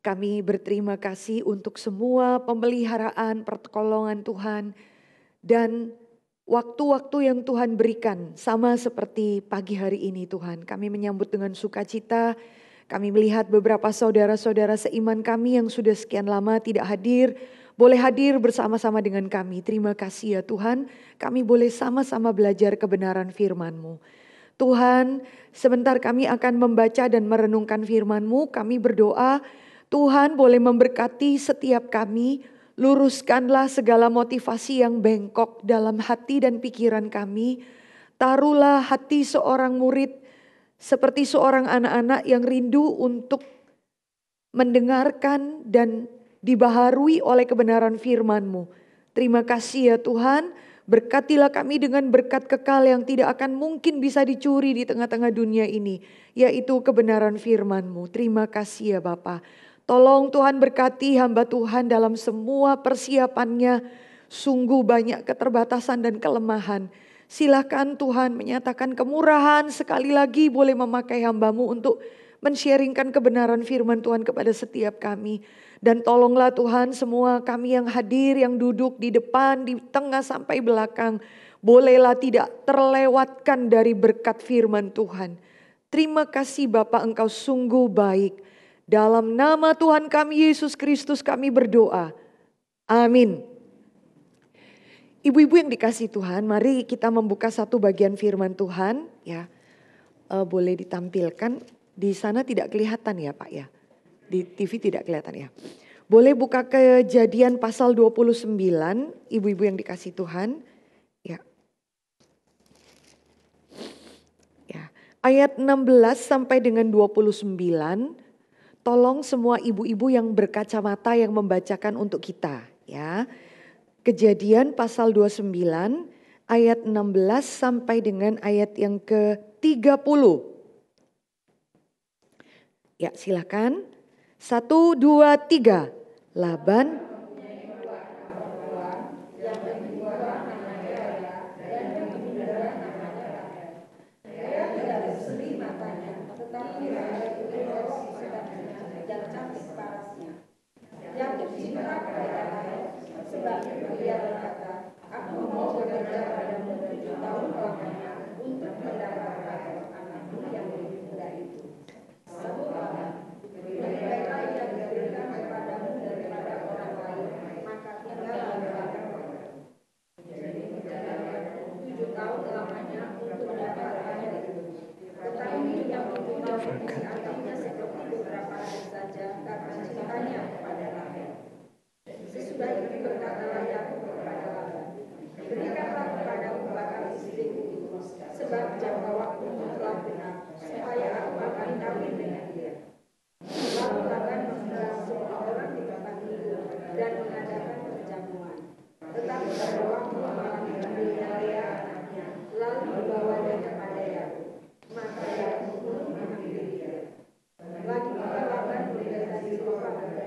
Kami berterima kasih untuk semua pemeliharaan, pertolongan Tuhan, dan waktu-waktu yang Tuhan berikan, sama seperti pagi hari ini Tuhan. Kami menyambut dengan sukacita, kami melihat beberapa saudara-saudara seiman kami yang sudah sekian lama tidak hadir, boleh hadir bersama-sama dengan kami. Terima kasih ya Tuhan, kami boleh sama-sama belajar kebenaran firman-Mu. Tuhan, sebentar kami akan membaca dan merenungkan firman-Mu, kami berdoa, Tuhan boleh memberkati setiap kami, luruskanlah segala motivasi yang bengkok dalam hati dan pikiran kami. Taruhlah hati seorang murid seperti seorang anak-anak yang rindu untuk mendengarkan dan dibaharui oleh kebenaran firman-Mu. Terima kasih ya Tuhan, berkatilah kami dengan berkat kekal yang tidak akan mungkin bisa dicuri di tengah-tengah dunia ini, yaitu kebenaran firman-Mu. Terima kasih ya Bapa. Tolong Tuhan berkati hamba Tuhan dalam semua persiapannya. Sungguh banyak keterbatasan dan kelemahan. Silakan Tuhan menyatakan kemurahan sekali lagi boleh memakai hamba-Mu untuk men-sharingkan kebenaran firman Tuhan kepada setiap kami. Dan tolonglah Tuhan semua kami yang hadir, yang duduk di depan, di tengah sampai belakang. Bolehlah tidak terlewatkan dari berkat firman Tuhan. Terima kasih Bapa, Engkau sungguh baik. Dalam nama Tuhan kami Yesus Kristus kami berdoa. Amin. Ibu-ibu yang dikasihi Tuhan, mari kita membuka satu bagian firman Tuhan. Ya, boleh ditampilkan. Di sana tidak kelihatan ya Pak ya. Di TV tidak kelihatan ya. Boleh buka Kejadian pasal 29, ibu-ibu yang dikasihi Tuhan. Ya. Ya, ayat 16 sampai dengan 29. Tolong semua ibu-ibu yang berkacamata yang membacakan untuk kita ya. Kejadian pasal 29 ayat 16 sampai dengan ayat yang ke-30. Ya silakan. 1, 2, 3. Laban dia berkata, aku mau bekerja padamu 7 tahun lamanya untuk mendapatkan anakmu yang lebih muda itu. 1 tahun, mereka yang diberikan kepadamu daripada orang lain, maka tinggallah belakang mereka. Jadi berjalanlah 7 tahun lamanya untuk mendapatkan itu. Tetapi yang 7 tahun dianggapnya seperti beberapa hari saja karena cintanya kepada Rahel. Sesudah itu berkatalah Yakub kepada Laban, berikanlah kepadaku bakal istriku itu, sebab jangka waktumu telah benar, supaya aku akan kawin dengan dia. Lalu Laban mengundang semua orang di tempat itu dan mengadakan perjamuan. Tetapi pada waktu malam diambilnya Lea anaknya, lalu dibawanya kepada Yakub. Maka Yakub pun mengambil dia. Lagi pula Laban berkata di Silpa kepada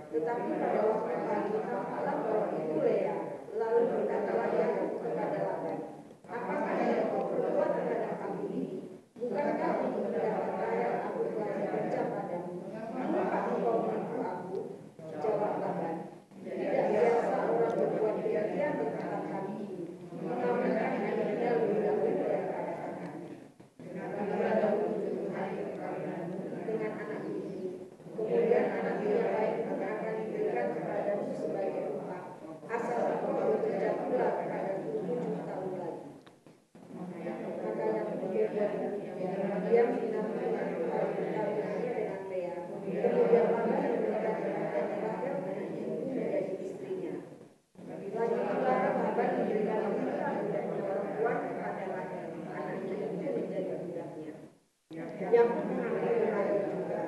tetapi pada waktu pagi tampaklah bahwa itu Lea. Lalu berkatalah Yakub kepada Laban, apakah yang kau perbuat terhadap aku ini? Bukankah untuk mendapat Rahel aku telah bekerja padamu? Mengapa engkau menipu aku? Jawab Laban, tidak biasa orang berbuat demikian terhadap kami ini, mengawinkan anaknya lebih dahulu daripada kami. Dengan Daud tujuh hari perkawinanmu dengan anak ini, kemudian anak yang lain akan diberikan kepadamu sebagai upah, asal engkau bekerja pula kepadaku 7 tahun lagi. Maka yang kemudian dia menanggung perkawinannya dengan Lea. Kemudian Laban memberikan kepada Rahel dan itu menjadi istrinya. Lagi pula Laban memberikan budak perempuan kepada Rahel, anaknya itu menjadi budaknya. Yang mengambil Rahel juga,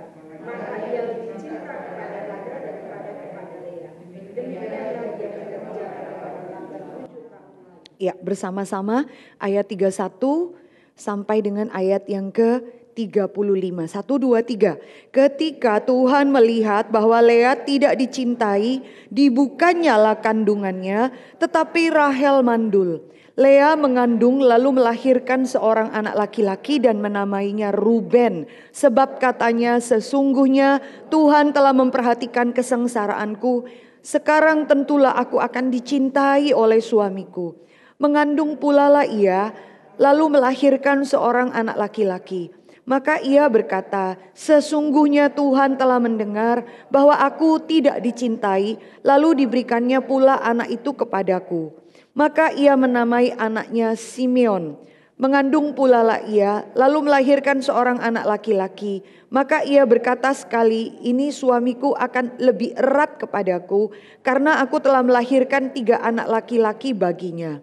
maka ia lebih cinta kepada Rahel daripada kepada Lea. Demikianlah dia bekerja kepada Laban 7 tahun lagi. Ya, bersama-sama ayat 31 sampai dengan ayat yang ke-35. 1, 2, 3. Ketika Tuhan melihat bahwa Lea tidak dicintai, dibukanyalah kandungannya, tetapi Rahel mandul. Lea mengandung lalu melahirkan seorang anak laki-laki dan menamainya Ruben. Sebab katanya, sesungguhnya Tuhan telah memperhatikan kesengsaraanku. Sekarang tentulah aku akan dicintai oleh suamiku. Mengandung pula lah ia, lalu melahirkan seorang anak laki-laki. Maka ia berkata, sesungguhnya Tuhan telah mendengar bahwa aku tidak dicintai, lalu diberikannya pula anak itu kepadaku. Maka ia menamai anaknya Simeon. Mengandung pula lah ia, lalu melahirkan seorang anak laki-laki. Maka ia berkata sekali, ini suamiku akan lebih erat kepadaku, karena aku telah melahirkan 3 anak laki-laki baginya.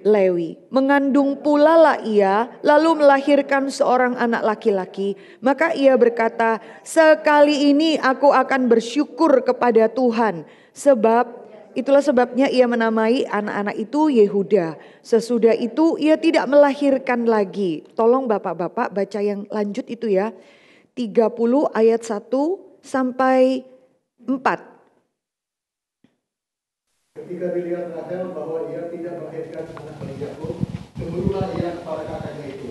Lewi. Mengandung pula lah ia, lalu melahirkan seorang anak laki-laki. Maka ia berkata, sekali ini aku akan bersyukur kepada Tuhan. Itulah sebabnya ia menamai anak-anak itu Yehuda. Sesudah itu ia tidak melahirkan lagi. Tolong bapak-bapak baca yang lanjut itu ya. 30 ayat 1 sampai 4. Ketika dilihat Rahel bahwa ia tidak melahirkan anak bagi Yakub, cemburulah ia kepada kakaknya itu.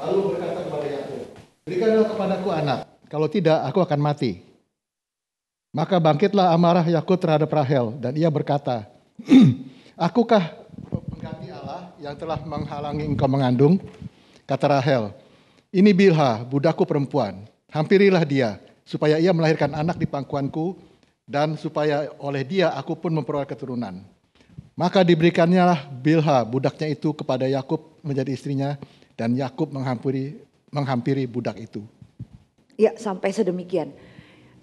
Lalu berkata kepada Yakub, berikanlah kepadaku anak, kalau tidak aku akan mati. Maka bangkitlah amarah Yakub terhadap Rahel, dan ia berkata, akukah pengganti Allah yang telah menghalangi engkau mengandung? Kata Rahel, ini Bilha, budakku perempuan, hampirilah dia, supaya ia melahirkan anak di pangkuanku, dan supaya oleh dia aku pun memperoleh keturunan. Maka diberikannya Bilha budaknya itu kepada Yakub menjadi istrinya, dan Yakub menghampiri budak itu. Ya, sampai sedemikian.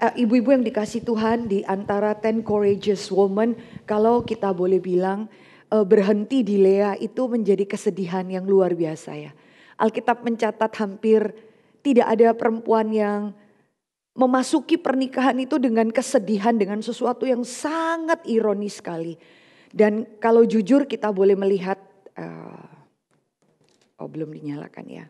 Ibu-ibu yang dikasih Tuhan, di antara 10 courageous women, kalau kita boleh bilang berhenti di Lea itu menjadi kesedihan yang luar biasa ya. Alkitab mencatat hampir tidak ada perempuan yang memasuki pernikahan itu dengan kesedihan, dengan sesuatu yang sangat ironis sekali. Dan kalau jujur kita boleh melihat, belum dinyalakan ya.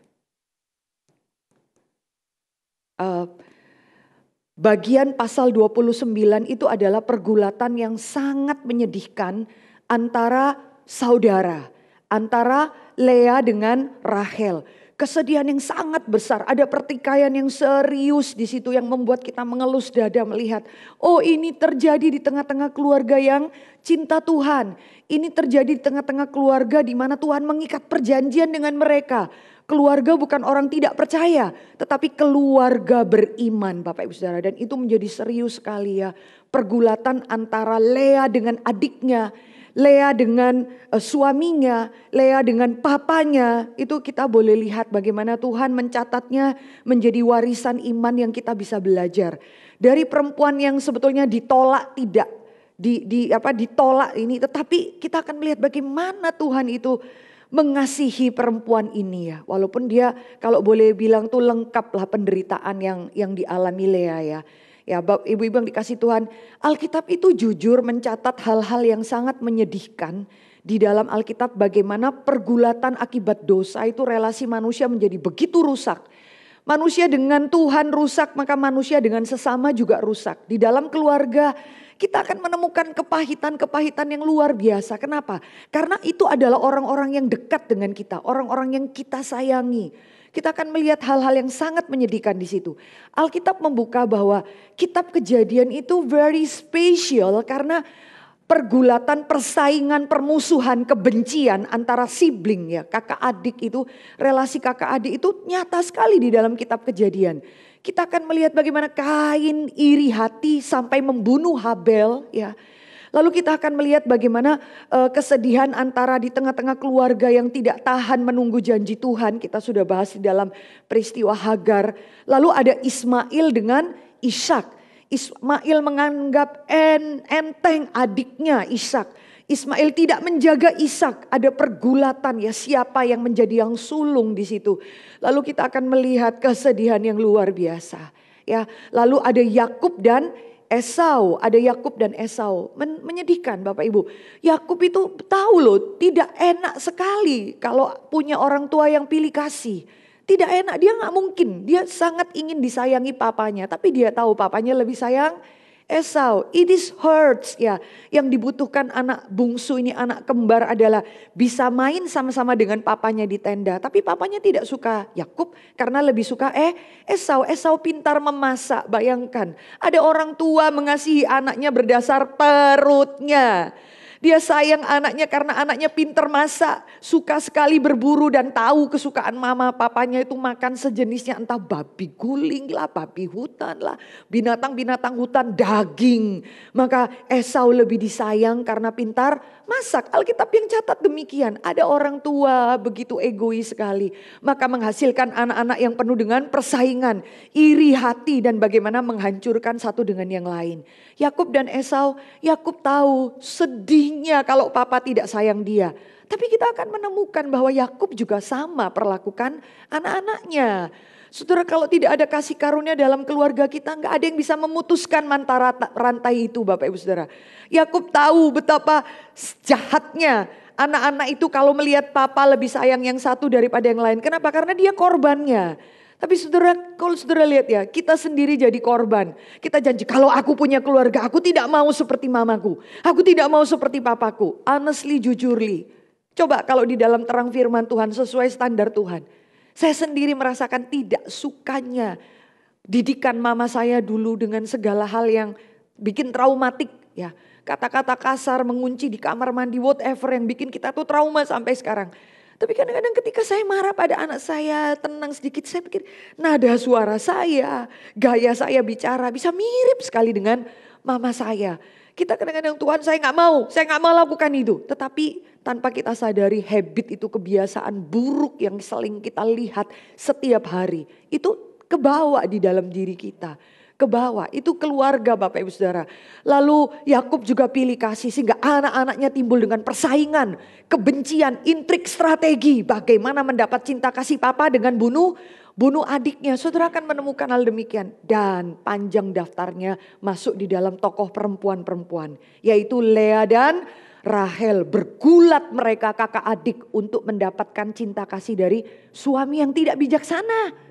Bagian pasal 29 itu adalah pergulatan yang sangat menyedihkan antara saudara, antara Lea dengan Rahel. Kesedihan yang sangat besar, ada pertikaian yang serius di situ yang membuat kita mengelus dada melihat, oh ini terjadi di tengah-tengah keluarga yang cinta Tuhan. Ini terjadi di tengah-tengah keluarga di mana Tuhan mengikat perjanjian dengan mereka. Keluarga bukan orang tidak percaya, tetapi keluarga beriman Bapak Ibu Saudara. Dan itu menjadi serius sekali ya, pergulatan antara Lea dengan adiknya, Lea dengan suaminya, Lea dengan papanya, itu kita boleh lihat bagaimana Tuhan mencatatnya menjadi warisan iman yang kita bisa belajar. Dari perempuan yang sebetulnya ditolak tidak, ditolak ini, tetapi kita akan melihat bagaimana Tuhan itu mengasihi perempuan ini ya. Walaupun dia kalau boleh bilang tuh lengkaplah penderitaan yang dialami Lea ya. Ya, ibu-ibu yang dikasih Tuhan, Alkitab itu jujur mencatat hal-hal yang sangat menyedihkan. Di dalam Alkitab bagaimana pergulatan akibat dosa itu relasi manusia menjadi begitu rusak. Manusia dengan Tuhan rusak, maka manusia dengan sesama juga rusak. Di dalam keluarga kita akan menemukan kepahitan-kepahitan yang luar biasa. Kenapa? Karena itu adalah orang-orang yang dekat dengan kita, orang-orang yang kita sayangi. Kita akan melihat hal-hal yang sangat menyedihkan di situ. Alkitab membuka bahwa kitab Kejadian itu very special karena pergulatan, persaingan, permusuhan, kebencian antara sibling ya, kakak adik itu, relasi kakak adik itu nyata sekali di dalam kitab Kejadian. Kita akan melihat bagaimana Kain iri hati sampai membunuh Habel ya. Lalu kita akan melihat bagaimana kesedihan antara di tengah-tengah keluarga yang tidak tahan menunggu janji Tuhan. Kita sudah bahas di dalam peristiwa Hagar. Lalu ada Ismail dengan Ishak. Ismail menganggap enteng adiknya Ishak. Ismail tidak menjaga Ishak. Ada pergulatan ya, siapa yang menjadi yang sulung di situ. Lalu kita akan melihat kesedihan yang luar biasa. Ya, lalu ada Yakub dan Esau, ada Yakub dan Esau. Menyedihkan Bapak Ibu. Yakub itu tahu loh, tidak enak sekali kalau punya orang tua yang pilih kasih. Tidak enak, dia gak mungkin. Dia sangat ingin disayangi papanya, tapi dia tahu papanya lebih sayang Esau, it is hurts ya. Yang dibutuhkan anak bungsu ini, anak kembar adalah bisa main sama-sama dengan papanya di tenda. Tapi papanya tidak suka Yakub karena lebih suka Esau. Esau pintar memasak, bayangkan. Ada orang tua mengasihi anaknya berdasar perutnya. Dia sayang anaknya karena anaknya pintar masak, suka sekali berburu dan tahu kesukaan mama papanya itu makan sejenisnya, entah babi guling lah, babi hutan lah, binatang-binatang hutan, daging. Maka Esau lebih disayang karena pintar masak. Alkitab yang catat demikian. Ada orang tua begitu egois sekali, maka menghasilkan anak-anak yang penuh dengan persaingan, iri hati dan bagaimana menghancurkan satu dengan yang lain. Yakub dan Esau, Yakub tahu sedihnya kalau papa tidak sayang dia. Tapi kita akan menemukan bahwa Yakub juga sama perlakukan anak-anaknya. Saudara, kalau tidak ada kasih karunia dalam keluarga kita, nggak ada yang bisa memutuskan mantara rantai itu, Bapak Ibu Saudara. Yakub tahu betapa jahatnya anak-anak itu kalau melihat papa lebih sayang yang satu daripada yang lain. Kenapa? Karena dia korbannya. Tapi saudara, kalau saudara lihat ya, kita sendiri jadi korban. Kita janji, kalau aku punya keluarga, aku tidak mau seperti mamaku. Aku tidak mau seperti papaku. Honestly, jujurly. Coba kalau di dalam terang firman Tuhan, sesuai standar Tuhan. Saya sendiri merasakan tidak sukanya didikan mama saya dulu dengan segala hal yang bikin traumatik. Ya, kata-kata kasar, mengunci di kamar mandi, whatever yang bikin kita tuh trauma sampai sekarang. Tapi kadang-kadang ketika saya marah pada anak saya, tenang sedikit, saya pikir nada suara saya, gaya saya bicara bisa mirip sekali dengan mama saya. Kita kadang-kadang, Tuhan saya nggak mau lakukan itu. Tetapi tanpa kita sadari habit itu, kebiasaan buruk yang sering kita lihat setiap hari. Itu kebawa di dalam diri kita. Ke bawah, itu keluarga Bapak Ibu Saudara. Lalu Yakub juga pilih kasih sehingga anak-anaknya timbul dengan persaingan, kebencian, intrik, strategi. Bagaimana mendapat cinta kasih papa dengan bunuh adiknya. Saudara akan menemukan hal demikian. Dan panjang daftarnya masuk di dalam tokoh perempuan-perempuan. Yaitu Lea dan Rahel. Bergulat mereka kakak adik untuk mendapatkan cinta kasih dari suami yang tidak bijaksana.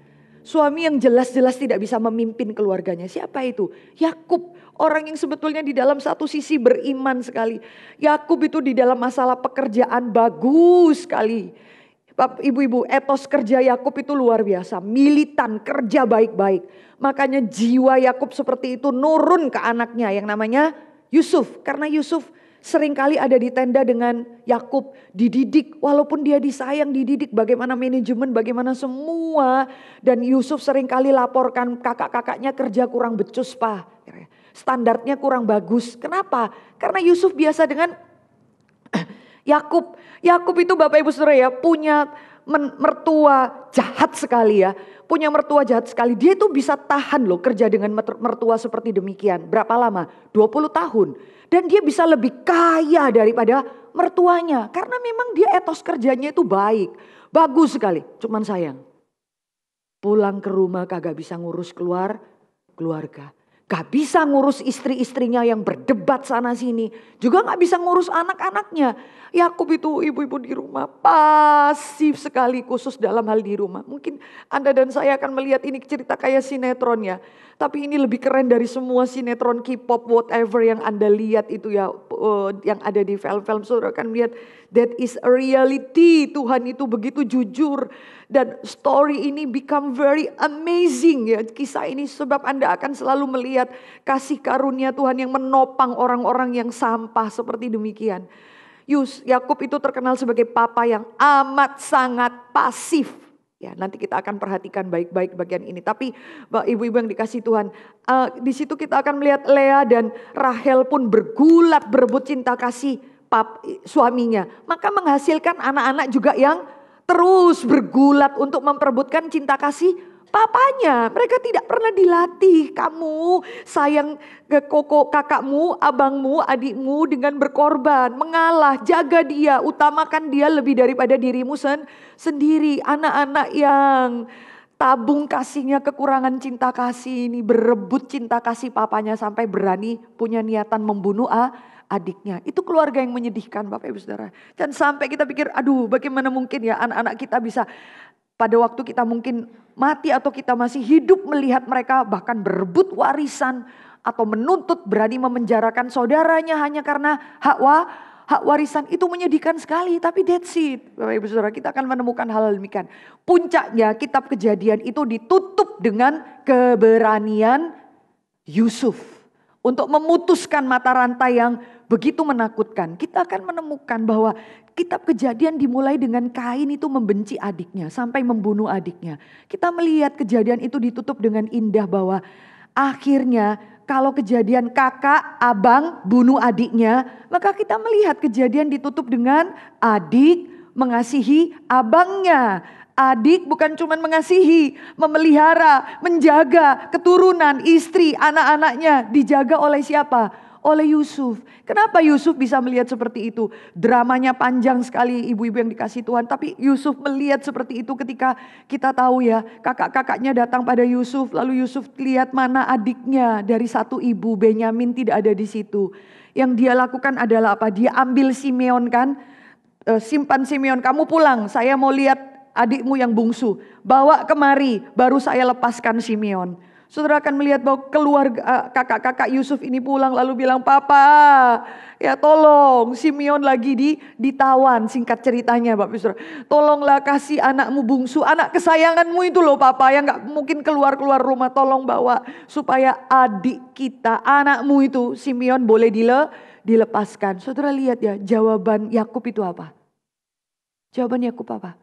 Suami yang jelas-jelas tidak bisa memimpin keluarganya. Siapa itu? Yakub, orang yang sebetulnya di dalam satu sisi beriman sekali. Yakub itu di dalam masalah pekerjaan bagus sekali. Ibu-ibu, etos kerja Yakub itu luar biasa. Militan, kerja baik-baik. Makanya jiwa Yakub seperti itu nurun ke anaknya yang namanya Yusuf. Karena Yusuf seringkali ada di tenda dengan Yakub, dididik walaupun dia disayang, dididik bagaimana manajemen, bagaimana semua. Dan Yusuf seringkali laporkan kakak-kakaknya kerja kurang becus Pak. Standarnya kurang bagus. Kenapa? Karena Yusuf biasa dengan Yakub. Yakub itu Bapak Ibu Saudara ya punya mertua jahat sekali ya. Punya mertua jahat sekali. Dia itu bisa tahan loh kerja dengan mertua seperti demikian. Berapa lama? 20 tahun. Dan dia bisa lebih kaya daripada mertuanya. Karena memang dia etos kerjanya itu baik. Bagus sekali. Cuman sayang. Pulang ke rumah kagak bisa ngurus keluarga. Gak bisa ngurus istri-istrinya yang berdebat sana sini. Juga gak bisa ngurus anak-anaknya. Yakub itu ibu-ibu di rumah pasif sekali khusus dalam hal di rumah. Mungkin Anda dan saya akan melihat ini cerita kayak sinetron ya. Tapi ini lebih keren dari semua sinetron K-pop whatever yang Anda lihat itu ya. Yang ada di film-film. Saudara akan melihat that is a reality. Tuhan itu begitu jujur. Dan story ini become very amazing ya. Kisah ini sebab Anda akan selalu melihat kasih karunia Tuhan yang menopang orang-orang yang sampah seperti demikian. Yakub itu terkenal sebagai papa yang amat sangat pasif. Ya, nanti kita akan perhatikan baik-baik bagian ini. Tapi ibu-ibu yang dikasih Tuhan, di situ kita akan melihat Lea dan Rahel pun bergulat berebut cinta kasih suaminya. Maka menghasilkan anak-anak juga yang terus bergulat untuk memperebutkan cinta kasih papanya. Mereka tidak pernah dilatih. Kamu sayang ke kakakmu, abangmu, adikmu dengan berkorban, mengalah, jaga dia, utamakan dia lebih daripada dirimu sendiri. Anak-anak yang tabung kasihnya kekurangan cinta kasih ini berebut cinta kasih papanya sampai berani punya niatan membunuh adiknya. Itu keluarga yang menyedihkan Bapak Ibu Saudara. Dan sampai kita pikir, aduh bagaimana mungkin ya anak-anak kita bisa pada waktu kita mungkin mati atau kita masih hidup melihat mereka bahkan berebut warisan. atau menuntut, berani memenjarakan saudaranya hanya karena hak warisan. Itu menyedihkan sekali, tapi that's it. Bapak Ibu Saudara, kita akan menemukan hal demikian. Puncaknya kitab Kejadian itu ditutup dengan keberanian Yusuf untuk memutuskan mata rantai yang begitu menakutkan. Kita akan menemukan bahwa kitab Kejadian dimulai dengan Kain itu membenci adiknya sampai membunuh adiknya. Kita melihat Kejadian itu ditutup dengan indah bahwa akhirnya kalau Kejadian kakak, abang bunuh adiknya, maka kita melihat Kejadian ditutup dengan adik mengasihi abangnya. Adik bukan cuma mengasihi, memelihara, menjaga keturunan, istri, anak-anaknya dijaga oleh siapa? Oleh Yusuf. Kenapa Yusuf bisa melihat seperti itu? Dramanya panjang sekali ibu-ibu yang dikasih Tuhan. Tapi Yusuf melihat seperti itu ketika kita tahu ya, kakak-kakaknya datang pada Yusuf. Lalu Yusuf lihat mana adiknya dari satu ibu, Benyamin tidak ada di situ. Yang dia lakukan adalah apa? Dia ambil Simeon kan, simpan Simeon, kamu pulang, saya mau lihat adikmu yang bungsu. Bawa kemari, baru saya lepaskan Simeon. Saudara akan melihat bahwa keluarga kakak-kakak Yusuf ini pulang lalu bilang, "Papa, ya tolong Simeon lagi ditawan." Singkat ceritanya Bapak Saudara, "Tolonglah kasih anakmu bungsu, anak kesayanganmu itu loh Papa, yang gak mungkin keluar rumah, tolong bawa supaya adik kita, anakmu itu Simeon boleh dilepaskan." Saudara lihat ya, jawaban Yakub itu apa? Jawaban Yakub apa?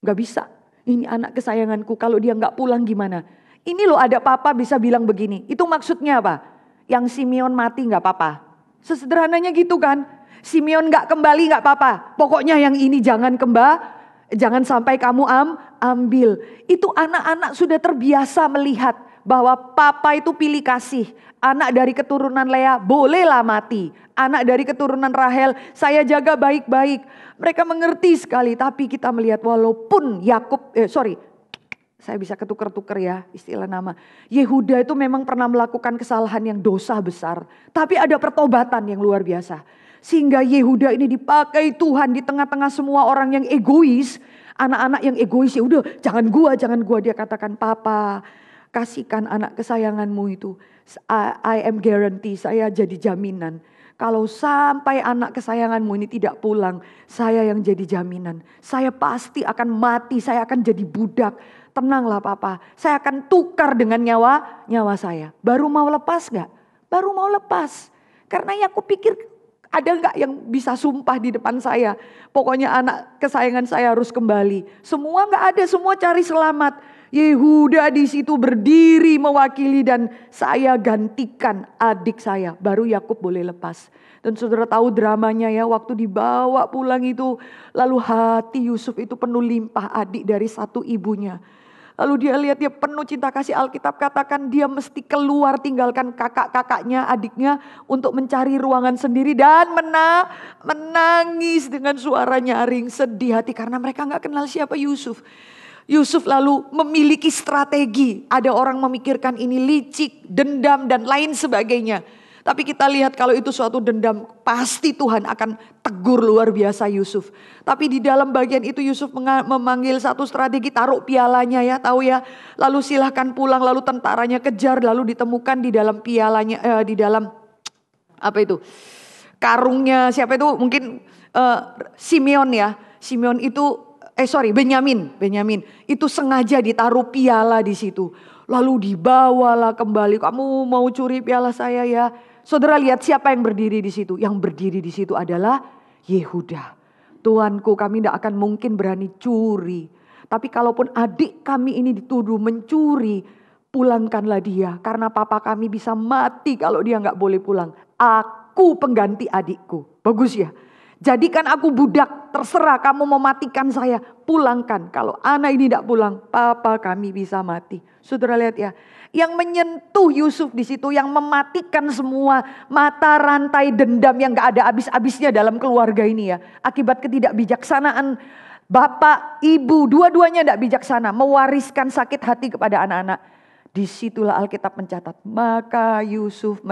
Gak bisa, ini anak kesayanganku, kalau dia gak pulang gimana? Ini loh ada papa bisa bilang begini. Itu maksudnya apa? Yang Simeon mati gak apa-apa. Sesederhananya gitu kan. Simeon gak kembali gak apa-apa. Pokoknya yang ini jangan jangan sampai kamu ambil. Itu anak-anak sudah terbiasa melihat bahwa papa itu pilih kasih. Anak dari keturunan Lea bolehlah mati. Anak dari keturunan Rahel saya jaga baik-baik. Mereka mengerti sekali. Tapi kita melihat walaupun saya bisa ketuker-tuker ya istilah nama. Yehuda itu memang pernah melakukan kesalahan yang dosa besar. Tapi ada pertobatan yang luar biasa. Sehingga Yehuda ini dipakai Tuhan di tengah-tengah semua orang yang egois. Anak-anak yang egois, ya udah jangan gua. Dia katakan, "Papa, kasihkan anak kesayanganmu itu. I am guarantee, saya jadi jaminan. Kalau sampai anak kesayanganmu ini tidak pulang, saya yang jadi jaminan. Saya pasti akan mati, saya akan jadi budak. Tenanglah Papa, saya akan tukar dengan nyawa saya." Baru mau lepas gak? Baru mau lepas. Karena ya aku pikir ada gak yang bisa sumpah di depan saya. Pokoknya anak kesayangan saya harus kembali. Semua gak ada, semua cari selamat. Yehuda di situ berdiri mewakili dan saya gantikan adik saya. Baru Yakub boleh lepas. Dan saudara tahu dramanya ya, waktu dibawa pulang itu. Lalu hati Yusuf itu penuh limpah adik dari satu ibunya. Lalu dia lihat dia penuh cinta kasih. Alkitab katakan dia mesti keluar tinggalkan kakak-kakaknya, adiknya untuk mencari ruangan sendiri dan menangis dengan suara nyaring, sedih hati karena mereka gak kenal siapa Yusuf. Yusuf lalu memiliki strategi. Ada orang memikirkan ini licik, dendam dan lain sebagainya. Tapi kita lihat kalau itu suatu dendam, pasti Tuhan akan tegur luar biasa Yusuf. Tapi di dalam bagian itu Yusuf memanggil satu strategi, taruh pialanya ya, tahu ya. Lalu silahkan pulang, lalu tentaranya kejar, lalu ditemukan di dalam pialanya, di dalam apa itu? Karungnya siapa itu? Mungkin Simeon ya. Simeon itu Benyamin. Itu sengaja ditaruh piala di situ. Lalu dibawalah kembali. "Kamu mau curi piala saya ya?" Saudara lihat siapa yang berdiri di situ. Yang berdiri di situ adalah Yehuda. "Tuanku, kami tidak akan mungkin berani curi. Tapi kalaupun adik kami ini dituduh mencuri, pulangkanlah dia. Karena papa kami bisa mati kalau dia gak boleh pulang. Aku pengganti adikku." Bagus ya. "Jadikan aku budak, terserah kamu mau matikan saya, pulangkan. Kalau anak ini tidak pulang, papa kami bisa mati." Saudara lihat ya, yang menyentuh Yusuf di situ, yang mematikan semua mata rantai dendam yang gak ada habis-habisnya dalam keluarga ini ya. Akibat ketidakbijaksanaan bapak, ibu, dua-duanya tidak bijaksana, mewariskan sakit hati kepada anak-anak. Disitulah Alkitab mencatat, maka Yusuf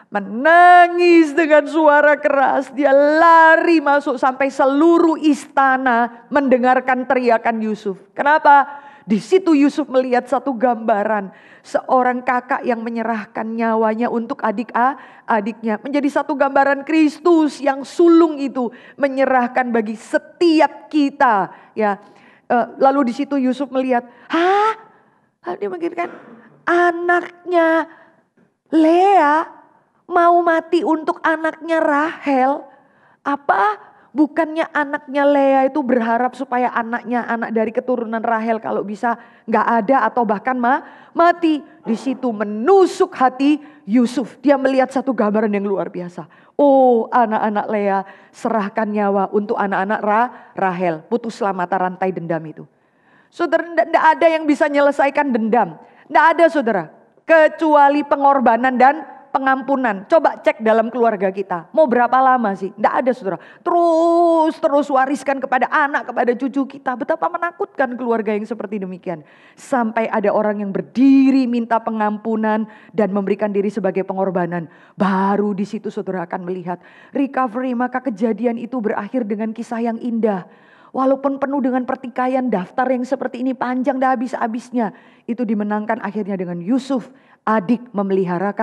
menangis dengan suara keras. Dia lari masuk sampai seluruh istana mendengarkan teriakan Yusuf. Kenapa? Di situ Yusuf melihat satu gambaran. Seorang kakak yang menyerahkan nyawanya untuk adiknya. Menjadi satu gambaran Kristus yang sulung itu menyerahkan bagi setiap kita. Ya, lalu di situ Yusuf melihat, dia mikirkan anaknya Lea mau mati untuk anaknya Rahel. Apa? Bukannya anaknya Lea itu berharap supaya anaknya, anak dari keturunan Rahel kalau bisa gak ada atau bahkan mati. Di situ menusuk hati Yusuf. Dia melihat satu gambaran yang luar biasa. Oh, anak-anak Lea serahkan nyawa untuk anak-anak Rahel. Putuslah mata rantai dendam itu. Saudara, tidak ada yang bisa menyelesaikan dendam. Tidak ada saudara. Kecuali pengorbanan dan pengampunan. Coba cek dalam keluarga kita. Mau berapa lama sih? Tidak ada saudara. Terus wariskan kepada anak, kepada cucu kita. Betapa menakutkan keluarga yang seperti demikian. Sampai ada orang yang berdiri minta pengampunan dan memberikan diri sebagai pengorbanan. Baru di situ saudara akan melihat recovery. Maka kejadian itu berakhir dengan kisah yang indah. Walaupun penuh dengan pertikaian, daftar yang seperti ini panjang dah habis-habisnya. Itu dimenangkan akhirnya dengan Yusuf, adik memelihara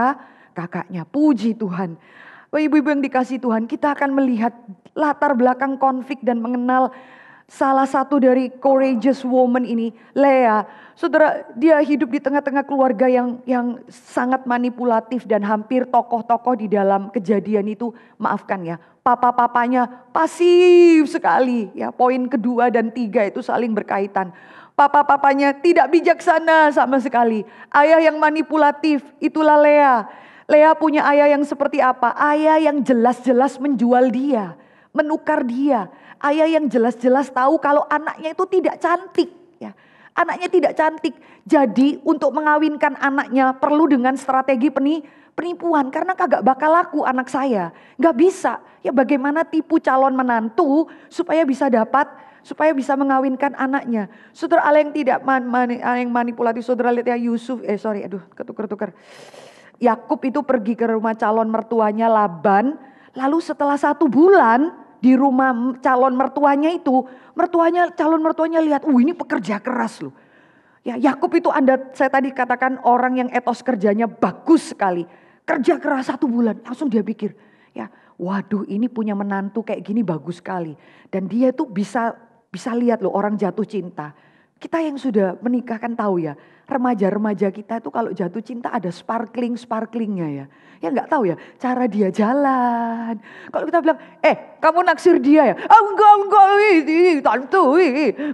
kakaknya. Puji Tuhan. Ibu-ibu yang dikasih Tuhan, kita akan melihat latar belakang konflik dan mengenal salah satu dari courageous woman ini, Lea. Saudara, dia hidup di tengah-tengah keluarga yang sangat manipulatif dan hampir tokoh-tokoh di dalam kejadian itu, maafkan ya, papa-papanya pasif sekali. Ya, poin kedua dan tiga itu saling berkaitan. Papa-papanya tidak bijaksana sama sekali. Ayah yang manipulatif, itulah Lea. Lea punya ayah yang seperti apa? Ayah yang jelas-jelas menjual dia, menukar dia. Ayah yang jelas-jelas tahu kalau anaknya itu tidak cantik. Ya. Anaknya tidak cantik. Jadi untuk mengawinkan anaknya perlu dengan strategi penipuan. Karena kagak bakal laku anak saya. Gak bisa. Ya bagaimana tipu calon menantu supaya bisa mengawinkan anaknya. Saudara, Allah yang tidak yang manipulatif. Saudara lihat ya Yusuf. Ketukar. Yakub itu pergi ke rumah calon mertuanya Laban. Lalu setelah 1 bulan di rumah calon mertuanya itu, calon mertuanya lihat, ini pekerja keras loh. Ya, Yakub itu saya tadi katakan orang yang etos kerjanya bagus sekali. Kerja keras 1 bulan, langsung dia pikir, ya, waduh ini punya menantu kayak gini bagus sekali. Dan dia tuh bisa lihat loh orang jatuh cinta. Kita yang sudah menikah kan tahu ya, remaja-remaja kita itu kalau jatuh cinta ada sparklingnya ya. Ya nggak tahu ya, cara dia jalan. Kalau kita bilang, kamu naksir dia ya? Enggak, tante,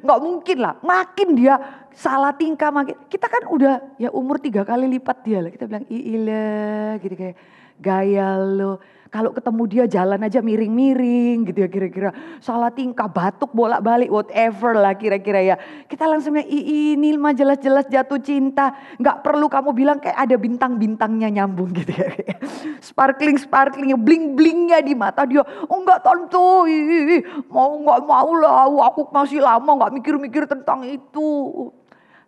nggak mungkin lah. Makin dia salah tingkah, kita kan udah ya umur 3 kali lipat dia lah. Kita bilang, ilah gitu kayak gaya lo. Kalau ketemu dia jalan aja miring-miring gitu ya kira-kira. Salah tingkah, batuk bolak-balik, whatever lah kira-kira ya. Kita langsung ini mah jelas-jelas jatuh cinta. Gak perlu kamu bilang kayak ada bintang-bintangnya nyambung gitu ya. Sparkling-sparklingnya, bling-blingnya di mata dia. Oh enggak tante, gak mau lah, aku masih lama gak mikir-mikir tentang itu.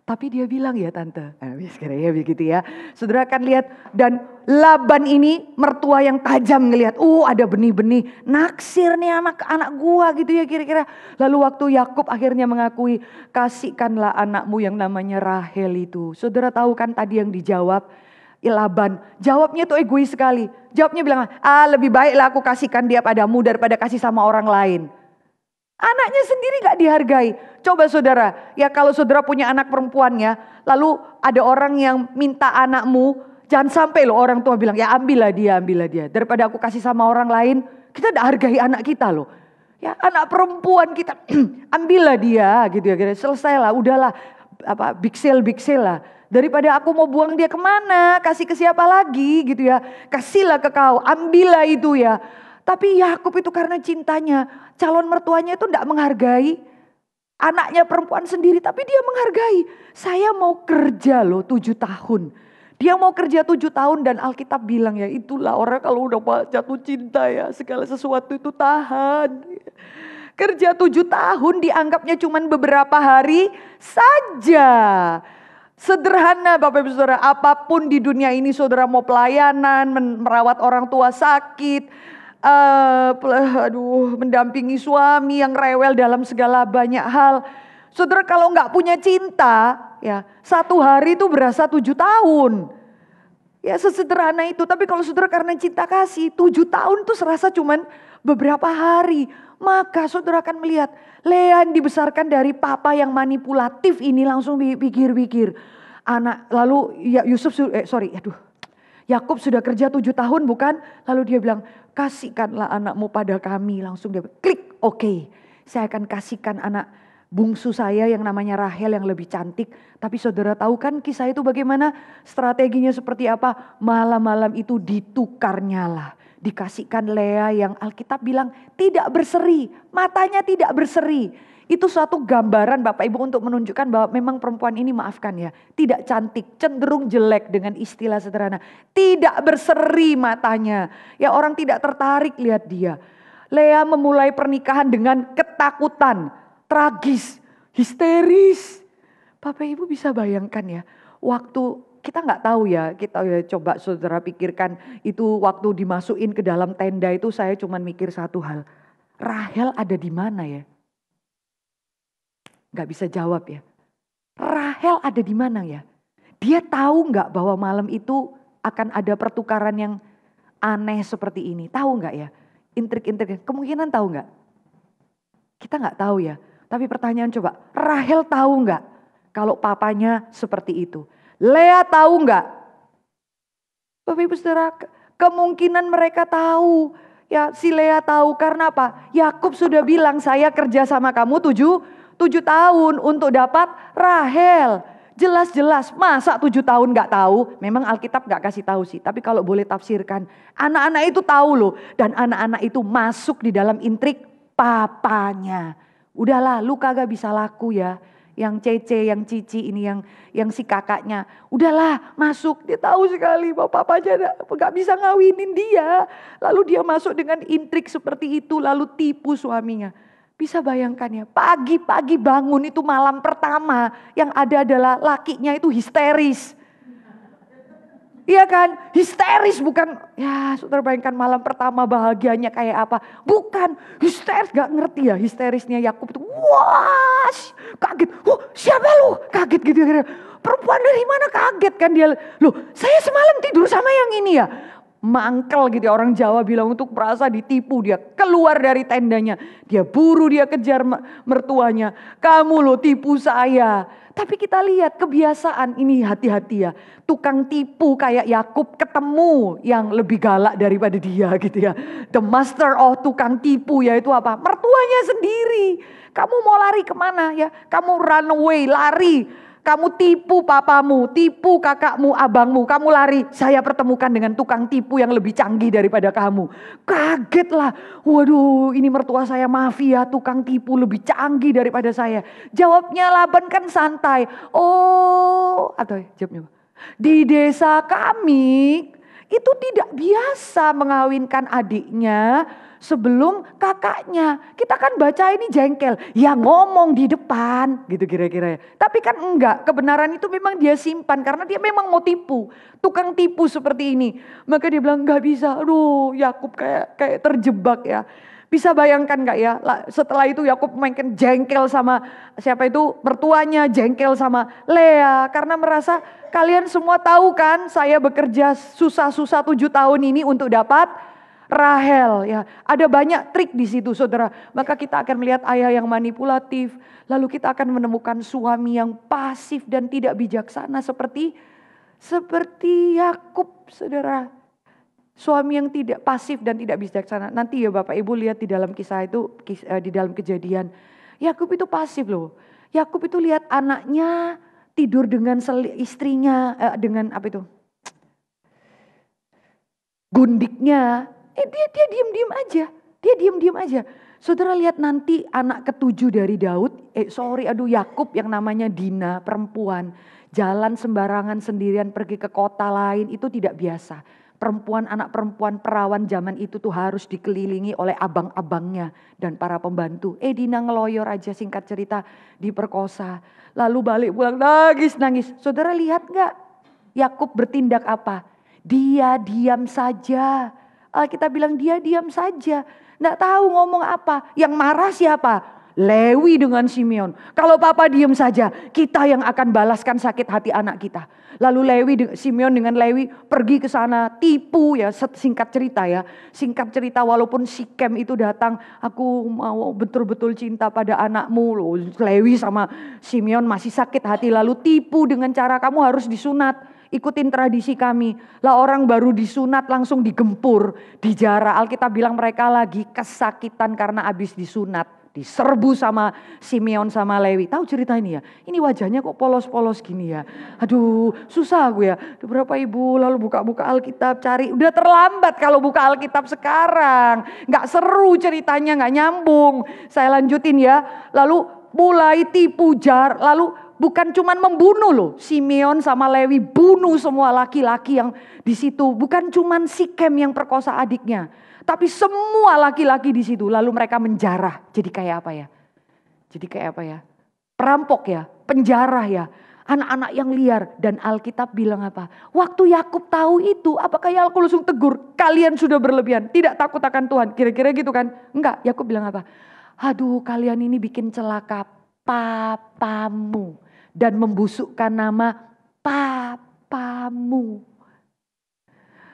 Tapi dia bilang ya tante, kira-kira begitu ya. Saudara akan lihat dan Laban ini mertua yang tajam ngelihat, ada benih-benih naksir nih anak gua gitu ya kira-kira. Lalu waktu Yakub akhirnya mengakui, kasihkanlah anakmu yang namanya Rahel itu. Saudara tahu kan tadi yang dijawab Laban, jawabnya tuh egois sekali. Jawabnya bilang, lebih baiklah aku kasihkan dia padamu daripada kasih sama orang lain. Anaknya sendiri gak dihargai. Coba saudara, ya kalau saudara punya anak perempuannya, lalu ada orang yang minta anakmu, jangan sampai loh orang tua bilang, ya ambillah dia. Daripada aku kasih sama orang lain, kita gak hargai anak kita loh. Ya anak perempuan kita, ambillah dia gitu ya. Selesailah, udahlah, big sale lah. Daripada aku mau buang dia kemana, kasih ke siapa lagi gitu ya. Kasihlah ke kau, ambillah itu ya. Tapi Yakub itu karena cintanya, calon mertuanya itu tidak menghargai anaknya perempuan sendiri, tapi dia menghargai. Saya mau kerja loh 7 tahun. Dia mau kerja 7 tahun dan Alkitab bilang ya itulah orang kalau udah jatuh cinta ya segala sesuatu itu tahan. Kerja 7 tahun dianggapnya cuma beberapa hari saja. Sederhana Bapak Ibu Saudara, apapun di dunia ini saudara mau pelayanan, merawat orang tua sakit, mendampingi suami yang rewel dalam segala banyak hal. Saudara kalau nggak punya cinta, ya 1 hari itu berasa 7 tahun. Ya sesederhana itu. Tapi kalau saudara karena cinta kasih, 7 tahun itu serasa cuman beberapa hari. Maka saudara akan melihat Lea dibesarkan dari papa yang manipulatif ini, langsung pikir-pikir. Lalu ya Yakub sudah kerja 7 tahun bukan? Lalu dia bilang, kasihkanlah anakmu pada kami. Langsung dia klik, oke. Saya akan kasihkan anak bungsu saya yang namanya Rahel yang lebih cantik. Tapi saudara tahu kan kisah itu bagaimana? Strateginya seperti apa? Malam-malam itu ditukarnya lah. Dikasihkan Lea yang Alkitab bilang tidak berseri. Matanya tidak berseri. Itu suatu gambaran Bapak Ibu untuk menunjukkan bahwa memang perempuan ini, maafkan ya, tidak cantik, cenderung jelek dengan istilah sederhana. Tidak berseri matanya. Ya orang tidak tertarik lihat dia. Lea memulai pernikahan dengan ketakutan. Tragis, histeris. Bapak Ibu bisa bayangkan ya, waktu kita nggak tahu ya, kita ya coba saudara pikirkan itu waktu dimasukin ke dalam tenda itu, saya cuma mikir satu hal. Rahel ada di mana ya? Nggak bisa jawab ya. Rahel ada di mana ya? Dia tahu nggak bahwa malam itu akan ada pertukaran yang aneh seperti ini? Tahu nggak ya? Intrik-intrik, kemungkinan tahu nggak? Kita nggak tahu ya. Tapi pertanyaan coba, Rahel tahu nggak kalau papanya seperti itu? Lea tahu nggak? Bapak Ibu Saudara, kemungkinan mereka tahu. Ya si Lea tahu karena apa? Yakub sudah bilang saya kerja sama kamu 7 tahun untuk dapat Rahel. Jelas-jelas masa 7 tahun nggak tahu? Memang Alkitab nggak kasih tahu sih. Tapi kalau boleh tafsirkan, anak-anak itu tahu loh. Dan anak-anak itu masuk di dalam intrik papanya. Udahlah, lu kagak bisa laku ya. Yang Cece, yang Cici ini, yang si kakaknya. Udahlah, masuk. Dia tahu sekali bahwa papanya gak bisa ngawinin dia. Lalu dia masuk dengan intrik seperti itu, lalu tipu suaminya. Bisa bayangkan ya, pagi-pagi bangun itu malam pertama, yang ada adalah lakinya itu histeris. Iya kan, histeris bukan, ya saudara bayangkan malam pertama bahagianya kayak apa. Bukan, histeris, gak ngerti ya histerisnya Yakub itu. Wah, kaget, siapa lu? Kaget gitu. Perempuan dari mana, kaget kan dia. Loh saya semalam tidur sama yang ini ya. Mangkel gitu ya, orang Jawa bilang, untuk merasa ditipu. Dia keluar dari tendanya, dia buru, dia kejar mertuanya. Kamu lo tipu saya. Tapi kita lihat kebiasaan ini, hati-hati ya. Tukang tipu kayak Yakub ketemu yang lebih galak daripada dia gitu ya. The master of tukang tipu yaitu apa? Mertuanya sendiri. Kamu mau lari kemana ya? Kamu run away, lari. Kamu tipu papamu, tipu kakakmu, abangmu, kamu lari. Saya pertemukan dengan tukang tipu yang lebih canggih daripada kamu. Kaget lah, waduh ini mertua saya mafia, tukang tipu lebih canggih daripada saya. Jawabnya Laban kan santai. Jawabnya di desa kami itu tidak biasa mengawinkan adiknya sebelum kakaknya. Kita kan baca ini jengkel, ya ngomong di depan gitu kira-kira ya. Tapi kan enggak, kebenaran itu memang dia simpan karena dia memang mau tipu. Tukang tipu seperti ini. Maka dia bilang enggak bisa. Aduh, Yakub kayak terjebak ya. Bisa bayangkan enggak ya? Setelah itu Yakub makin jengkel sama siapa itu? Mertuanya, jengkel sama Lea karena merasa kalian semua tahu kan saya bekerja susah-susah 7 tahun ini untuk dapat Rahel ya. Ada banyak trik di situ saudara. Maka kita akan melihat ayah yang manipulatif. Lalu kita akan menemukan suami yang pasif dan tidak bijaksana seperti Yakub saudara. Suami yang tidak pasif dan tidak bijaksana. Nanti ya Bapak Ibu lihat di dalam kisah itu, di dalam Kejadian. Yakub itu pasif loh. Yakub itu lihat anaknya tidur dengan istrinya, dengan apa itu? Gundiknya. Dia diam-diam aja. Dia diam-diam aja. Saudara lihat nanti anak ke-7 dari Daud. Yakub yang namanya Dina, perempuan. Jalan sembarangan sendirian pergi ke kota lain itu tidak biasa. Anak perempuan perawan zaman itu tuh harus dikelilingi oleh abang-abangnya dan para pembantu. Dina ngeloyor aja, singkat cerita diperkosa. Lalu balik pulang nangis. Saudara lihat gak? Yakub bertindak apa? Dia diam saja. Kita bilang dia diam saja. Nggak tahu ngomong apa. Yang marah siapa? Lewi dengan Simeon. Kalau papa diem saja, kita yang akan balaskan sakit hati anak kita. Lalu Simeon dengan Lewi pergi ke sana, tipu ya, singkat cerita ya. Singkat cerita walaupun Sikem itu datang, aku mau betul-betul cinta pada anakmu. Loh, Lewi sama Simeon masih sakit hati, lalu tipu dengan cara kamu harus disunat. Ikutin tradisi kami. Lah orang baru disunat langsung digempur, dijara. Alkitab bilang mereka lagi kesakitan karena habis disunat. Diserbu sama Simeon sama Lewi. Tahu cerita ini ya? Ini wajahnya kok polos-polos gini ya. Aduh susah gue ya. Beberapa ibu lalu buka-buka Alkitab cari. Udah terlambat kalau buka Alkitab sekarang. Gak seru ceritanya, gak nyambung. Saya lanjutin ya. Lalu mulai tipu lalu bukan cuman membunuh loh. Simeon sama Lewi bunuh semua laki-laki yang di situ. Bukan cuman Sikem yang perkosa adiknya. Tapi semua laki-laki di situ. Lalu mereka menjarah. Jadi kayak apa ya? Jadi kayak apa ya? Perampok ya, penjara ya. Anak-anak yang liar. Dan Alkitab bilang apa? Waktu Yakub tahu itu, apakah Yakub langsung tegur? Kalian sudah berlebihan, tidak takut akan Tuhan. Kira-kira gitu kan? Enggak, Yakub bilang apa? Aduh, kalian ini bikin celaka papamu. Dan membusukkan nama papamu.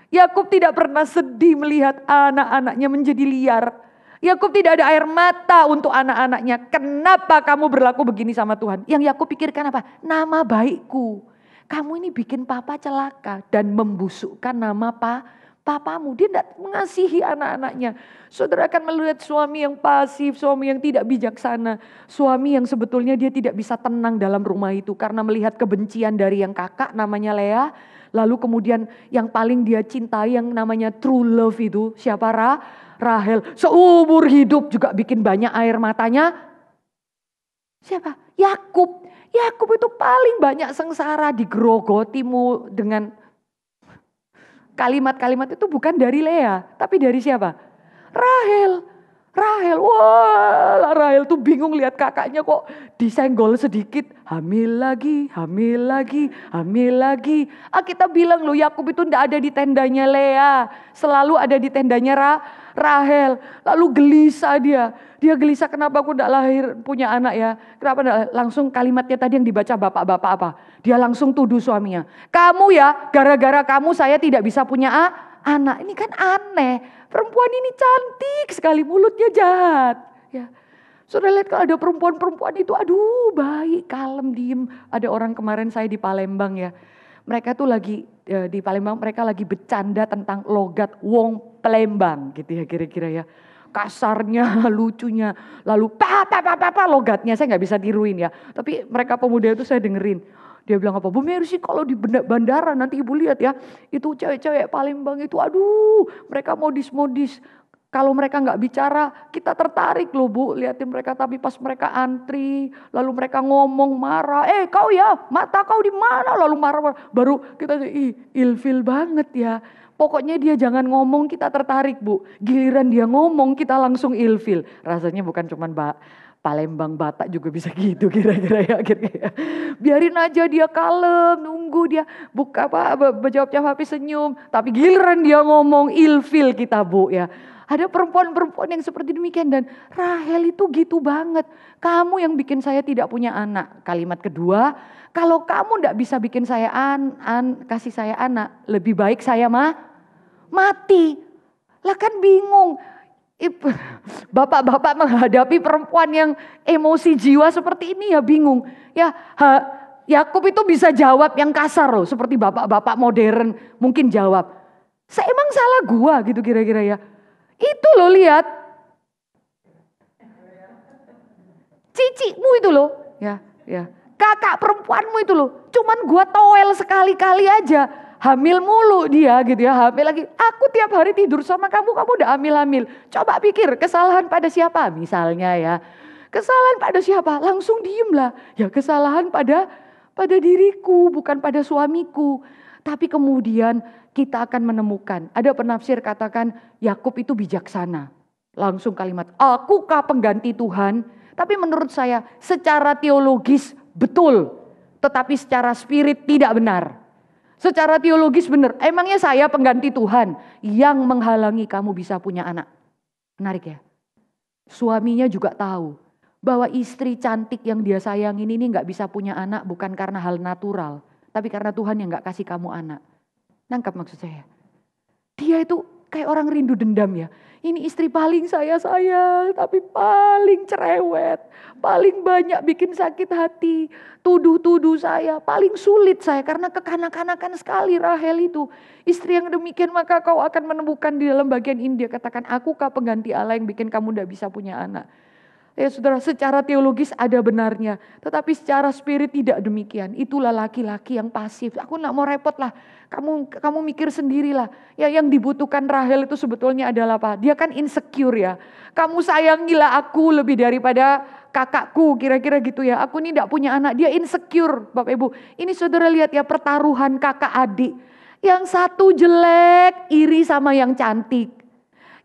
Yakub tidak pernah sedih melihat anak-anaknya menjadi liar. Yakub tidak ada air mata untuk anak-anaknya. Kenapa kamu berlaku begini sama Tuhan? Yang Yakub pikirkan apa? Nama baikku. Kamu ini bikin papa celaka dan membusukkan nama papamu. Dia tidak mengasihi anak-anaknya. Saudara akan melihat suami yang pasif, suami yang tidak bijaksana. Suami yang sebetulnya dia tidak bisa tenang dalam rumah itu. Karena melihat kebencian dari yang kakak namanya Lea. Lalu kemudian yang paling dia cintai yang namanya true love itu. Siapa? Rahel. Seumur hidup juga bikin banyak air matanya. Siapa? Yakub. Yakub itu paling banyak sengsara, digerogotimu dengan kalimat-kalimat itu bukan dari Lea, tapi dari siapa? Rahel. Wah, Rahel tuh bingung lihat kakaknya kok disenggol sedikit. Hamil lagi. Kita bilang loh Yakub itu tidak ada di tendanya Lea. Selalu ada di tendanya Rahel. Lalu gelisah dia. Dia gelisah kenapa aku tidak lahir punya anak ya. Kenapa enggak? Langsung kalimatnya tadi yang dibaca bapak-bapak apa. Dia langsung tuduh suaminya. Kamu ya gara-gara kamu saya tidak bisa punya anak. Ini kan aneh. Perempuan ini cantik sekali, mulutnya jahat. Ya. Saudara lihat kalau ada perempuan-perempuan itu aduh baik, kalem, diem. Ada orang kemarin saya di Palembang ya. Mereka tuh lagi di Palembang mereka lagi bercanda tentang logat wong Palembang gitu ya kira-kira ya. Kasarnya, lucunya, lalu logatnya saya nggak bisa tiruin ya. Tapi mereka pemuda itu saya dengerin. Dia bilang apa? Bu Mercy kalau di bandara nanti ibu lihat ya. Itu cewek-cewek Palembang itu aduh mereka modis-modis. Kalau mereka nggak bicara kita tertarik loh Bu. Liatin mereka tapi pas mereka antri. Lalu mereka ngomong marah. Kau ya mata kau di mana? Lalu marah. Baru kita ilfil banget ya. Pokoknya dia jangan ngomong kita tertarik Bu. Giliran dia ngomong kita langsung ilfil. Rasanya bukan cuma Palembang Batak juga bisa gitu kira-kira ya. Biarin aja dia kalem, nunggu dia buka jawab HP senyum. Tapi giliran dia ngomong ilfil kita Bu ya. Ada perempuan-perempuan yang seperti demikian dan Rahel itu gitu banget. Kamu yang bikin saya tidak punya anak. Kalimat kedua, kalau kamu tidak bisa bikin saya kasih saya anak, lebih baik saya mati. Lah kan bingung. Bapak-bapak menghadapi perempuan yang emosi jiwa seperti ini ya bingung. Ya Yakub itu bisa jawab yang kasar loh. Seperti bapak-bapak modern mungkin jawab. Emang salah gua gitu kira-kira ya. Itu loh lihat. Cicimu itu loh. Ya. Kakak perempuanmu itu loh. Cuman gua toel sekali-kali aja. Hamil mulu dia gitu ya, hamil lagi. Aku tiap hari tidur sama kamu udah hamil-hamil. Coba pikir kesalahan pada siapa misalnya ya. Kesalahan pada siapa? Langsung diem lah. Ya kesalahan pada diriku bukan pada suamiku. Tapi kemudian kita akan menemukan. Ada penafsir katakan Yakub itu bijaksana. Langsung kalimat, akukah pengganti Tuhan? Tapi menurut saya secara teologis betul. Tetapi secara spirit tidak benar. Secara teologis benar, emangnya saya pengganti Tuhan yang menghalangi kamu bisa punya anak. Menarik ya. Suaminya juga tahu bahwa istri cantik yang dia sayangin ini gak bisa punya anak bukan karena hal natural, tapi karena Tuhan yang gak kasih kamu anak. Nangkap maksud saya? Dia itu kayak orang rindu dendam ya. Ini istri paling saya sayang, tapi paling cerewet, paling banyak bikin sakit hati, tuduh-tuduh saya, paling sulit saya karena kekanak-kanakan sekali Rahel itu. Istri yang demikian maka kau akan menemukan di dalam bagian ini dia katakan, akukah pengganti Allah yang bikin kamu tidak bisa punya anak. Ya saudara, secara teologis ada benarnya, tetapi secara spirit tidak demikian. Itulah laki-laki yang pasif. Aku gak mau repot lah, kamu mikir sendirilah. Ya yang dibutuhkan Rahel itu sebetulnya adalah apa? Dia kan insecure ya. Kamu sayangilah aku lebih daripada kakakku, kira-kira gitu ya. Aku ini gak punya anak, dia insecure Bapak Ibu. Ini saudara lihat ya pertaruhan kakak adik. Yang satu jelek, iri sama yang cantik.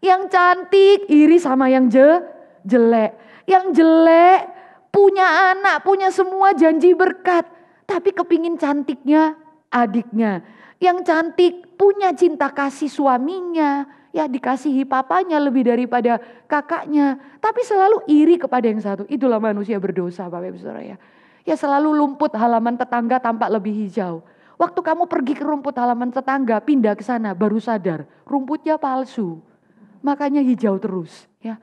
Yang cantik, iri sama yang jelek. Yang jelek punya anak, punya semua janji berkat. Tapi kepingin cantiknya adiknya. Yang cantik punya cinta kasih suaminya. Ya dikasihi papanya lebih daripada kakaknya. Tapi selalu iri kepada yang satu. Itulah manusia berdosa Bapak Ibu Saudara ya. Ya selalu rumput halaman tetangga tampak lebih hijau. Waktu kamu pergi ke rumput halaman tetangga, pindah ke sana baru sadar. Rumputnya palsu. Makanya hijau terus ya.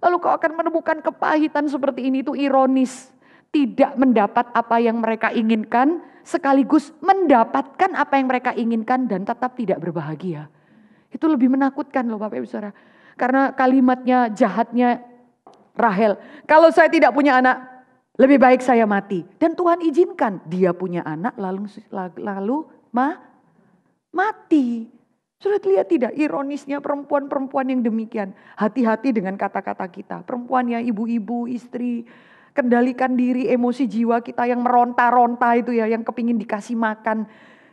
Lalu kau akan menemukan kepahitan seperti ini, itu ironis. Tidak mendapat apa yang mereka inginkan, sekaligus mendapatkan apa yang mereka inginkan dan tetap tidak berbahagia. Itu lebih menakutkan loh Bapak Ibu Saudara. Karena kalimatnya jahatnya Rahel, kalau saya tidak punya anak, lebih baik saya mati. Dan Tuhan izinkan dia punya anak lalu mati. Sudah lihat tidak ironisnya perempuan-perempuan yang demikian. Hati-hati dengan kata-kata kita. Perempuan yang ibu-ibu, istri. Kendalikan diri, emosi jiwa kita yang meronta-ronta itu ya. Yang kepingin dikasih makan.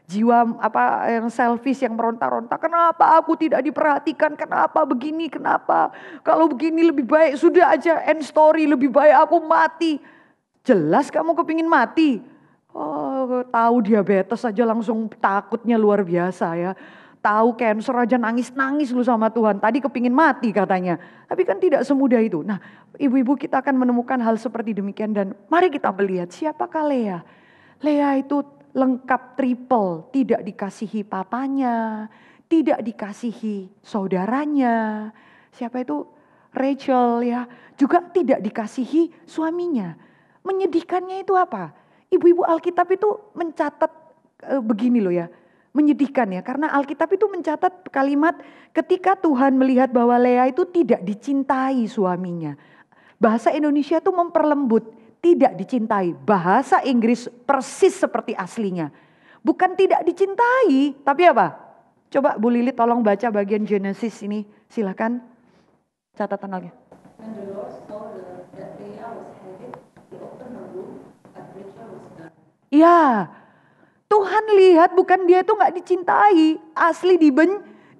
Jiwa yang selfish, yang meronta-ronta. Kenapa aku tidak diperhatikan? Kenapa begini? Kenapa? Kalau begini lebih baik sudah aja end story. Lebih baik aku mati. Jelas kamu kepingin mati. Oh, tahu diabetes aja langsung takutnya luar biasa ya. Tahu cancer aja nangis-nangis lu sama Tuhan. Tadi kepingin mati katanya. Tapi kan tidak semudah itu. Nah ibu-ibu kita akan menemukan hal seperti demikian. Dan mari kita melihat siapakah Lea. Lea itu lengkap triple. Tidak dikasihi papanya. Tidak dikasihi saudaranya. Siapa itu? Rachel ya. Juga tidak dikasihi suaminya. Menyedihkannya itu apa? Ibu-ibu Alkitab itu mencatat begini loh ya. Menyedihkan ya, karena Alkitab itu mencatat kalimat ketika Tuhan melihat bahwa Lea itu tidak dicintai suaminya. Bahasa Indonesia itu memperlembut, tidak dicintai. Bahasa Inggris persis seperti aslinya. Bukan tidak dicintai, tapi apa? Coba Bu Lili tolong baca bagian Genesis ini, silakan catatan lagi. And the Lord saw that Leah was heavy, he opened her womb, but Rachel was not. Ya, Tuhan lihat bukan dia itu gak dicintai, asli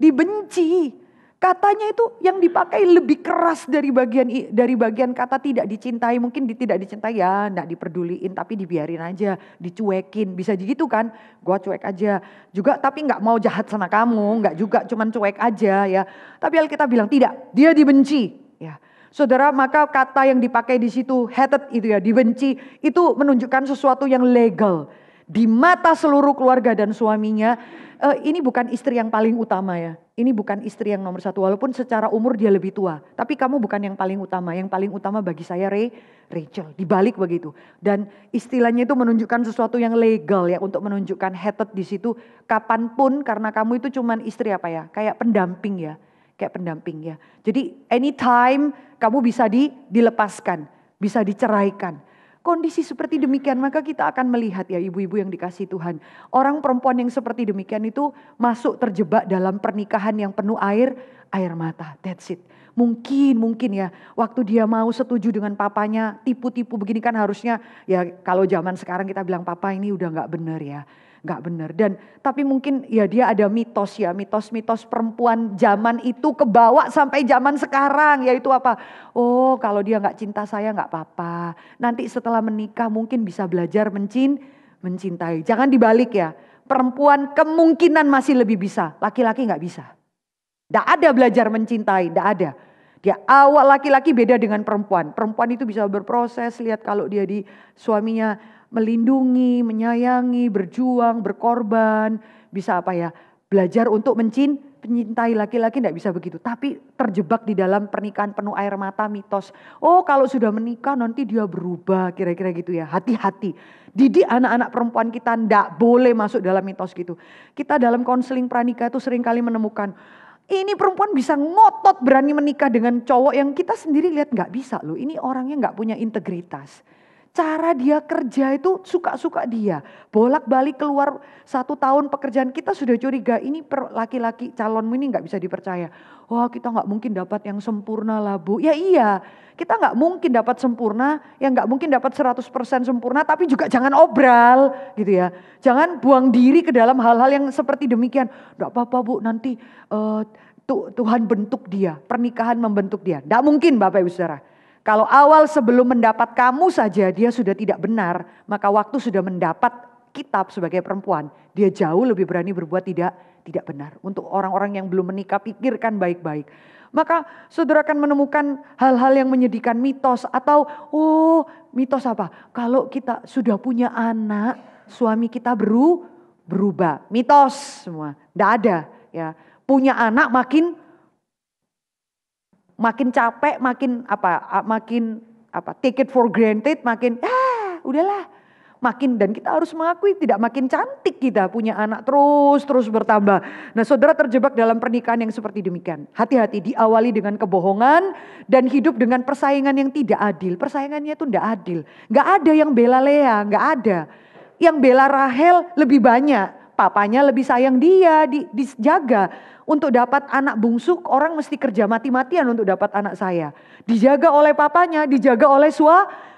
dibenci. Katanya itu yang dipakai lebih keras dari bagian kata tidak dicintai. Mungkin tidak dicintai ya gak diperduliin tapi dibiarin aja, dicuekin. Bisa gitu kan, gua cuek aja. Juga tapi gak mau jahat sama kamu, gak juga cuman cuek aja ya. Tapi Alkitab bilang tidak, dia dibenci ya. Saudara, maka kata yang dipakai di situ hated itu ya, dibenci, itu menunjukkan sesuatu yang legal. Di mata seluruh keluarga dan suaminya, ini bukan istri yang paling utama ya. Ini bukan istri yang nomor satu, walaupun secara umur dia lebih tua. Tapi kamu bukan yang paling utama. Yang paling utama bagi saya Rachel, dibalik begitu. Dan istilahnya itu menunjukkan sesuatu yang legal ya, untuk menunjukkan hated di situ. Kapanpun, karena kamu itu cuman istri apa ya, kayak pendamping ya. Kayak pendamping ya. Jadi anytime kamu bisa dilepaskan, bisa diceraikan. Kondisi seperti demikian maka kita akan melihat ya ibu-ibu yang dikasihi Tuhan. Orang perempuan yang seperti demikian itu masuk terjebak dalam pernikahan yang penuh air mata. That's it. Mungkin ya waktu dia mau setuju dengan papanya tipu-tipu begini kan harusnya ya kalau zaman sekarang kita bilang papa ini udah gak benar ya. Gak benar dan tapi mungkin ya dia ada mitos ya, mitos perempuan zaman itu kebawa sampai zaman sekarang, yaitu apa? Oh kalau dia gak cinta saya gak apa-apa, nanti setelah menikah mungkin bisa belajar mencintai. Jangan dibalik ya, perempuan kemungkinan masih lebih bisa, laki-laki gak bisa. Gak ada belajar mencintai, gak ada. Dia awal laki-laki beda dengan perempuan. Perempuan itu bisa berproses, lihat kalau dia di suaminya melindungi, menyayangi, berjuang, berkorban. Bisa apa ya, belajar untuk mencintai. Laki-laki tidak bisa begitu. Tapi terjebak di dalam pernikahan penuh air mata, mitos. Oh kalau sudah menikah nanti dia berubah, kira-kira gitu ya. Hati-hati. Didik anak-anak perempuan kita tidak boleh masuk dalam mitos gitu. Kita dalam konseling pranikah itu seringkali menemukan, ini perempuan bisa ngotot berani menikah dengan cowok yang kita sendiri lihat nggak bisa loh. Ini orangnya nggak punya integritas. Cara dia kerja itu suka-suka dia. Bolak-balik keluar 1 tahun pekerjaan, kita sudah curiga ini laki-laki calonmu ini nggak bisa dipercaya. Wah kita nggak mungkin dapat yang sempurna lah Bu. Ya iya, kita nggak mungkin dapat sempurna, yang nggak mungkin dapat 100% sempurna, tapi juga jangan obral gitu ya. Jangan buang diri ke dalam hal-hal yang seperti demikian. Nggak apa-apa Bu, nanti Tuhan bentuk dia, pernikahan membentuk dia. Nggak mungkin Bapak Ibu Saudara. Kalau awal sebelum mendapat kamu saja dia sudah tidak benar, maka waktu sudah mendapat kitab sebagai perempuan, dia jauh lebih berani berbuat tidak benar. Untuk orang-orang yang belum menikah, pikirkan baik-baik. Maka saudara akan menemukan hal-hal yang menyedihkan, mitos atau mitos apa? Kalau kita sudah punya anak, suami kita berubah. Mitos semua, tidak ada ya. Punya anak makin capek, makin take it for granted, makin udahlah. Dan kita harus mengakui tidak makin cantik kita punya anak terus bertambah. Nah saudara terjebak dalam pernikahan yang seperti demikian. Hati-hati, diawali dengan kebohongan dan hidup dengan persaingan yang tidak adil. Persaingannya itu tidak adil. Gak ada yang bela Lea, gak ada. Yang bela Rahel lebih banyak. Papanya lebih sayang dia, dijaga. Untuk dapat anak bungsu, orang mesti kerja mati-matian untuk dapat anak saya. Dijaga oleh papanya, dijaga oleh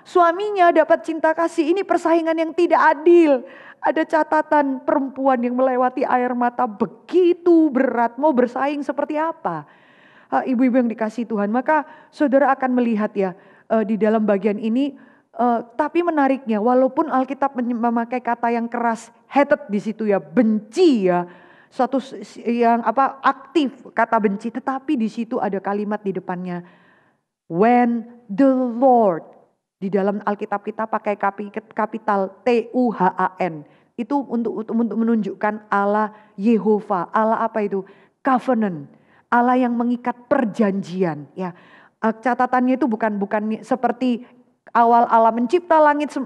suaminya, dapat cinta kasih. Ini persaingan yang tidak adil. Ada catatan perempuan yang melewati air mata begitu berat. Mau bersaing seperti apa? Ibu-ibu yang dikasihi Tuhan. Maka saudara akan melihat ya di dalam bagian ini. Tapi menariknya, walaupun Alkitab memakai kata yang keras, hated di situ ya, benci ya. Suatu yang aktif kata benci, tetapi di situ ada kalimat di depannya, when the Lord. Di dalam Alkitab kita pakai kapital TUHAN, itu untuk menunjukkan Allah Yehova. Allah apa itu? Covenant, Allah yang mengikat perjanjian ya. Catatannya itu bukan seperti awal Allah mencipta langit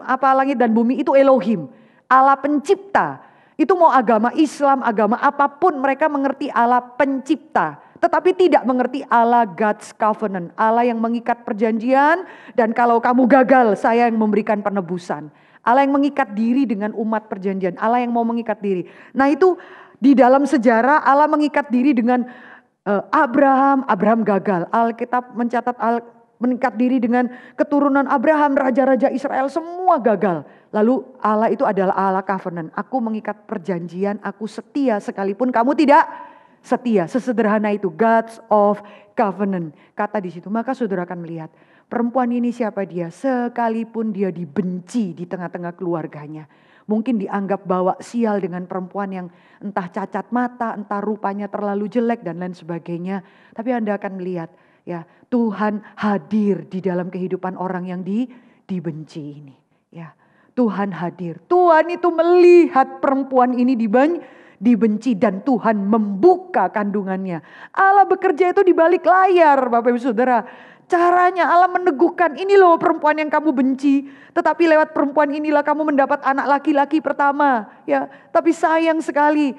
dan bumi itu Elohim, Allah pencipta. Itu mau agama Islam, agama apapun, mereka mengerti Allah pencipta. Tetapi tidak mengerti Allah God's covenant. Allah yang mengikat perjanjian, dan kalau kamu gagal, saya yang memberikan penebusan. Allah yang mengikat diri dengan umat perjanjian. Allah yang mau mengikat diri. Nah itu di dalam sejarah Allah mengikat diri dengan Abraham gagal. Alkitab mencatat mengikat diri dengan keturunan Abraham, raja-raja Israel semua gagal. Lalu Allah itu adalah Allah covenant. Aku mengikat perjanjian, aku setia sekalipun kamu tidak setia. Sesederhana itu, God's of covenant. Kata di situ, maka saudara akan melihat perempuan ini siapa dia? Sekalipun dia dibenci di tengah-tengah keluarganya. Mungkin dianggap bawa sial dengan perempuan yang entah cacat mata, entah rupanya terlalu jelek dan lain sebagainya. Tapi Anda akan melihat ya, Tuhan hadir di dalam kehidupan orang yang dibenci ini. Ya, Tuhan hadir. Tuhan itu melihat perempuan ini dibenci dan Tuhan membuka kandungannya. Allah bekerja itu di balik layar, Bapak Ibu Saudara. Caranya Allah meneguhkan, ini loh perempuan yang kamu benci, tetapi lewat perempuan inilah kamu mendapat anak laki-laki pertama. Ya, tapi sayang sekali,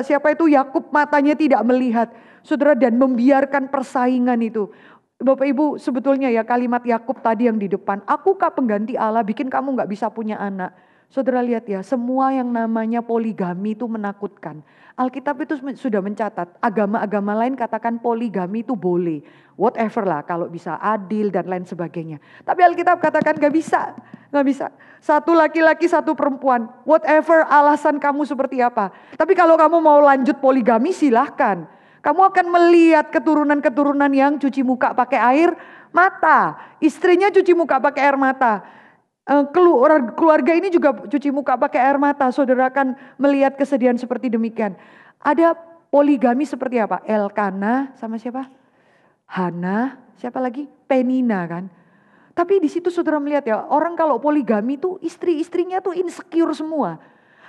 siapa itu Yakub matanya tidak melihat, Saudara, dan membiarkan persaingan itu. Bapak Ibu, sebetulnya ya kalimat Yakub tadi yang di depan, akukah pengganti Allah bikin kamu gak bisa punya anak? Saudara lihat ya, semua yang namanya poligami itu menakutkan. Alkitab itu sudah mencatat, agama-agama lain katakan poligami itu boleh. Whatever lah, kalau bisa adil dan lain sebagainya. Tapi Alkitab katakan gak bisa. Satu laki-laki, satu perempuan. Whatever alasan kamu seperti apa. Tapi kalau kamu mau lanjut poligami silahkan. Kamu akan melihat keturunan-keturunan yang cuci muka pakai air mata. Istrinya cuci muka pakai air mata. Keluarga ini juga cuci muka pakai air mata. Saudara akan melihat kesedihan seperti demikian. Ada poligami seperti apa? Elkana sama siapa? Hana, siapa lagi? Penina kan. Tapi di situ saudara melihat ya, orang kalau poligami tuh istri-istrinya tuh insecure semua.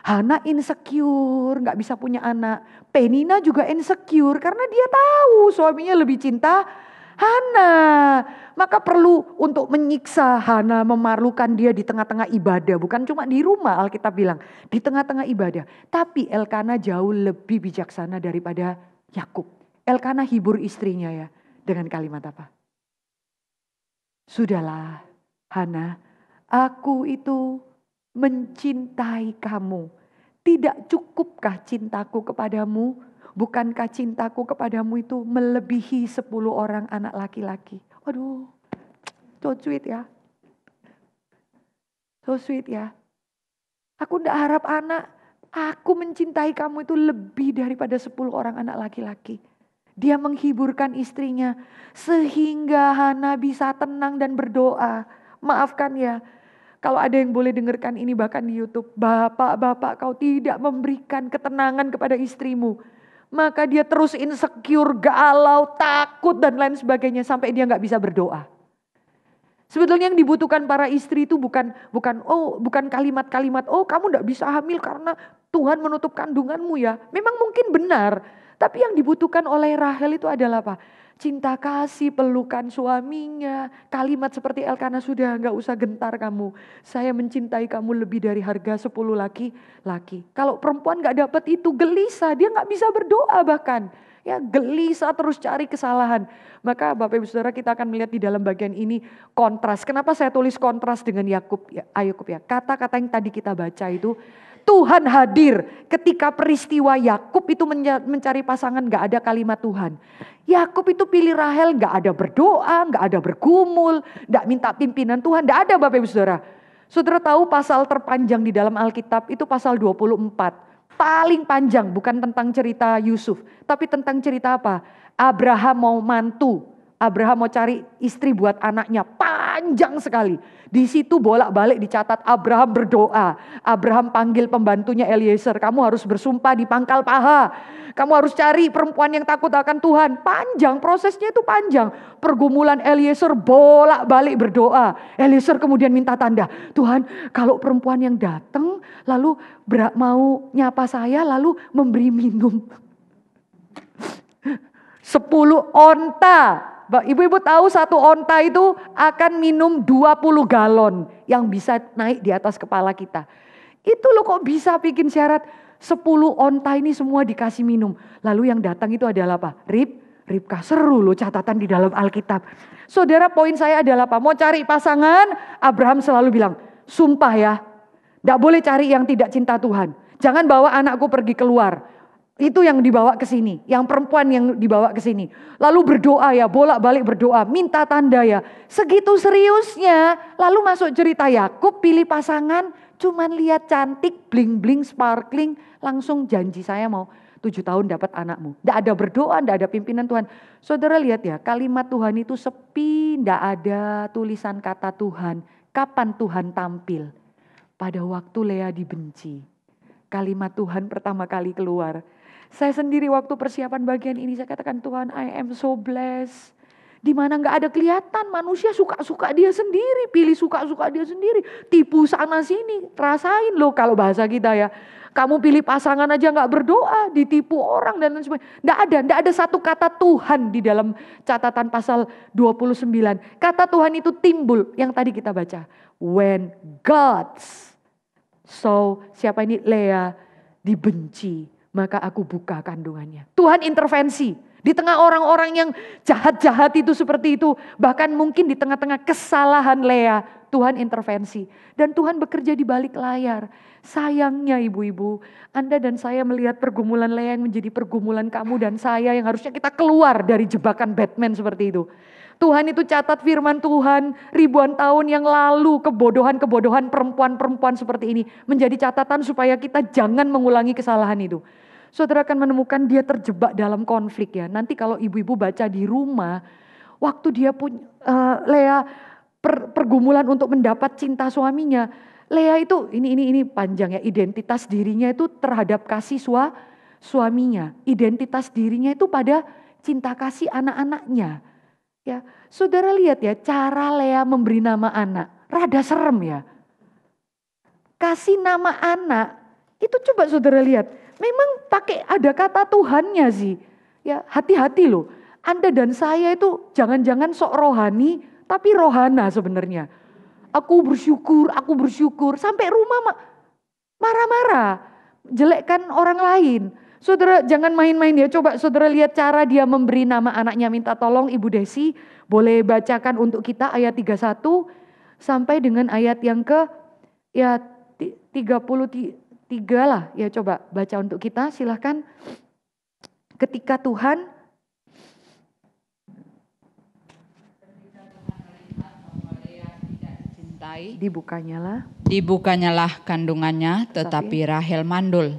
Hana insecure, gak bisa punya anak. Penina juga insecure karena dia tahu suaminya lebih cinta Hana. Maka perlu untuk menyiksa Hana, memalukan dia di tengah-tengah ibadah. Bukan cuma di rumah, Alkitab bilang, di tengah-tengah ibadah. Tapi Elkana jauh lebih bijaksana daripada Yakub. Elkana hibur istrinya ya dengan kalimat apa? Sudahlah Hana, aku itu mencintai kamu. Tidak cukupkah cintaku kepadamu? Bukankah cintaku kepadamu itu melebihi 10 orang anak laki-laki? Waduh, so sweet ya. So sweet ya. Aku tidak harap anak, aku mencintai kamu itu lebih daripada 10 orang anak laki-laki. Dia menghiburkan istrinya sehingga Hana bisa tenang dan berdoa. Maafkan ya, kalau ada yang boleh dengarkan ini bahkan di YouTube. Bapak-bapak, kau tidak memberikan ketenangan kepada istrimu. Maka dia terus insecure, galau, takut dan lain sebagainya sampai dia gak bisa berdoa. Sebetulnya yang dibutuhkan para istri itu bukan kalimat-kalimat, oh kamu gak bisa hamil karena Tuhan menutup kandunganmu ya. Memang mungkin benar. Tapi yang dibutuhkan oleh Rahel itu adalah apa? Cinta kasih, pelukan suaminya. Kalimat seperti Elkana, sudah gak usah gentar kamu. Saya mencintai kamu lebih dari harga 10 laki-laki. Kalau perempuan gak dapat itu gelisah, dia gak bisa berdoa bahkan. Ya gelisah terus cari kesalahan. Maka Bapak Ibu Saudara kita akan melihat di dalam bagian ini kontras. Kenapa saya tulis kontras dengan Yakub ya? Kata-kata yang tadi kita baca itu Tuhan hadir ketika peristiwa Yakub itu mencari pasangan, gak ada kalimat Tuhan. Yakub itu pilih Rahel, gak ada berdoa, gak ada bergumul, gak minta pimpinan Tuhan, gak ada Bapak Ibu Saudara. Saudara tahu pasal terpanjang di dalam Alkitab itu pasal 24. Paling panjang, bukan tentang cerita Yusuf, tapi tentang cerita apa? Abraham mau mantu. Abraham mau cari istri buat anaknya, panjang sekali. Di situ bolak-balik dicatat Abraham berdoa. Abraham panggil pembantunya Eliezer, kamu harus bersumpah di pangkal paha. Kamu harus cari perempuan yang takut akan Tuhan. Panjang, prosesnya itu panjang. Pergumulan Eliezer bolak-balik berdoa. Eliezer kemudian minta tanda, Tuhan kalau perempuan yang datang lalu mau nyapa saya lalu memberi minum 10 onta. Ibu-ibu tahu satu onta itu akan minum 20 galon yang bisa naik di atas kepala kita. Itu loh kok bisa bikin syarat 10 onta ini semua dikasih minum. Lalu yang datang itu adalah apa? Ribka, seru loh catatan di dalam Alkitab. Saudara, poin saya adalah apa? Mau cari pasangan, Abraham selalu bilang, sumpah ya, gak boleh cari yang tidak cinta Tuhan. Jangan bawa anakku pergi keluar. Itu yang dibawa ke sini, yang perempuan yang dibawa ke sini. Lalu berdoa ya, bolak-balik berdoa, minta tanda ya. Segitu seriusnya, lalu masuk cerita Yakub pilih pasangan, cuman lihat cantik, bling-bling, sparkling, langsung janji saya mau 7 tahun dapat anakmu. Tidak ada berdoa, tidak ada pimpinan Tuhan. Saudara lihat ya, kalimat Tuhan itu sepi, tidak ada tulisan kata Tuhan. Kapan Tuhan tampil? Pada waktu Lea dibenci. Kalimat Tuhan pertama kali keluar. Saya sendiri waktu persiapan bagian ini saya katakan Tuhan I am so blessed. Dimana gak ada kelihatan manusia suka-suka dia sendiri. Pilih suka-suka dia sendiri. Tipu sana sini. Rasain loh kalau bahasa kita ya. Kamu pilih pasangan aja gak berdoa. Ditipu orang dan lain sebagainya. Gak ada satu kata Tuhan di dalam catatan pasal 29. Kata Tuhan itu timbul yang tadi kita baca. When God saw siapa ini Lea dibenci. Maka aku buka kandungannya. Tuhan intervensi. Di tengah orang-orang yang jahat-jahat itu seperti itu. Bahkan mungkin di tengah-tengah kesalahan Lea. Tuhan intervensi. Dan Tuhan bekerja di balik layar. Sayangnya ibu-ibu. Anda dan saya melihat pergumulan Lea yang menjadi pergumulan kamu dan saya. Yang harusnya kita keluar dari jebakan Batman seperti itu. Tuhan itu catat firman Tuhan ribuan tahun yang lalu. Kebodohan-kebodohan perempuan-perempuan seperti ini. Menjadi catatan supaya kita jangan mengulangi kesalahan itu. Saudara akan menemukan dia terjebak dalam konflik ya. Nanti kalau ibu-ibu baca di rumah, waktu dia punya Lea pergumulan untuk mendapat cinta suaminya. Lea itu ini panjang ya, identitas dirinya itu terhadap kasih suaminya. Identitas dirinya itu pada cinta kasih anak-anaknya. Ya, saudara lihat ya cara Lea memberi nama anak. Rada serem ya. Kasih nama anak, itu coba saudara lihat. Memang pakai ada kata Tuhannya sih. Ya, hati-hati loh. Anda dan saya itu jangan-jangan sok rohani, tapi rohana sebenarnya. Aku bersyukur. Sampai rumah marah-marah. Jelekkan orang lain. Saudara jangan main-main ya. Coba saudara lihat cara dia memberi nama anaknya. Minta tolong Ibu Desi boleh bacakan untuk kita ayat 31 sampai dengan ayat yang ke 33 lah. Ya coba baca untuk kita silahkan. Ketika Tuhan dibukanyalah kandungannya, tetapi Rahel mandul.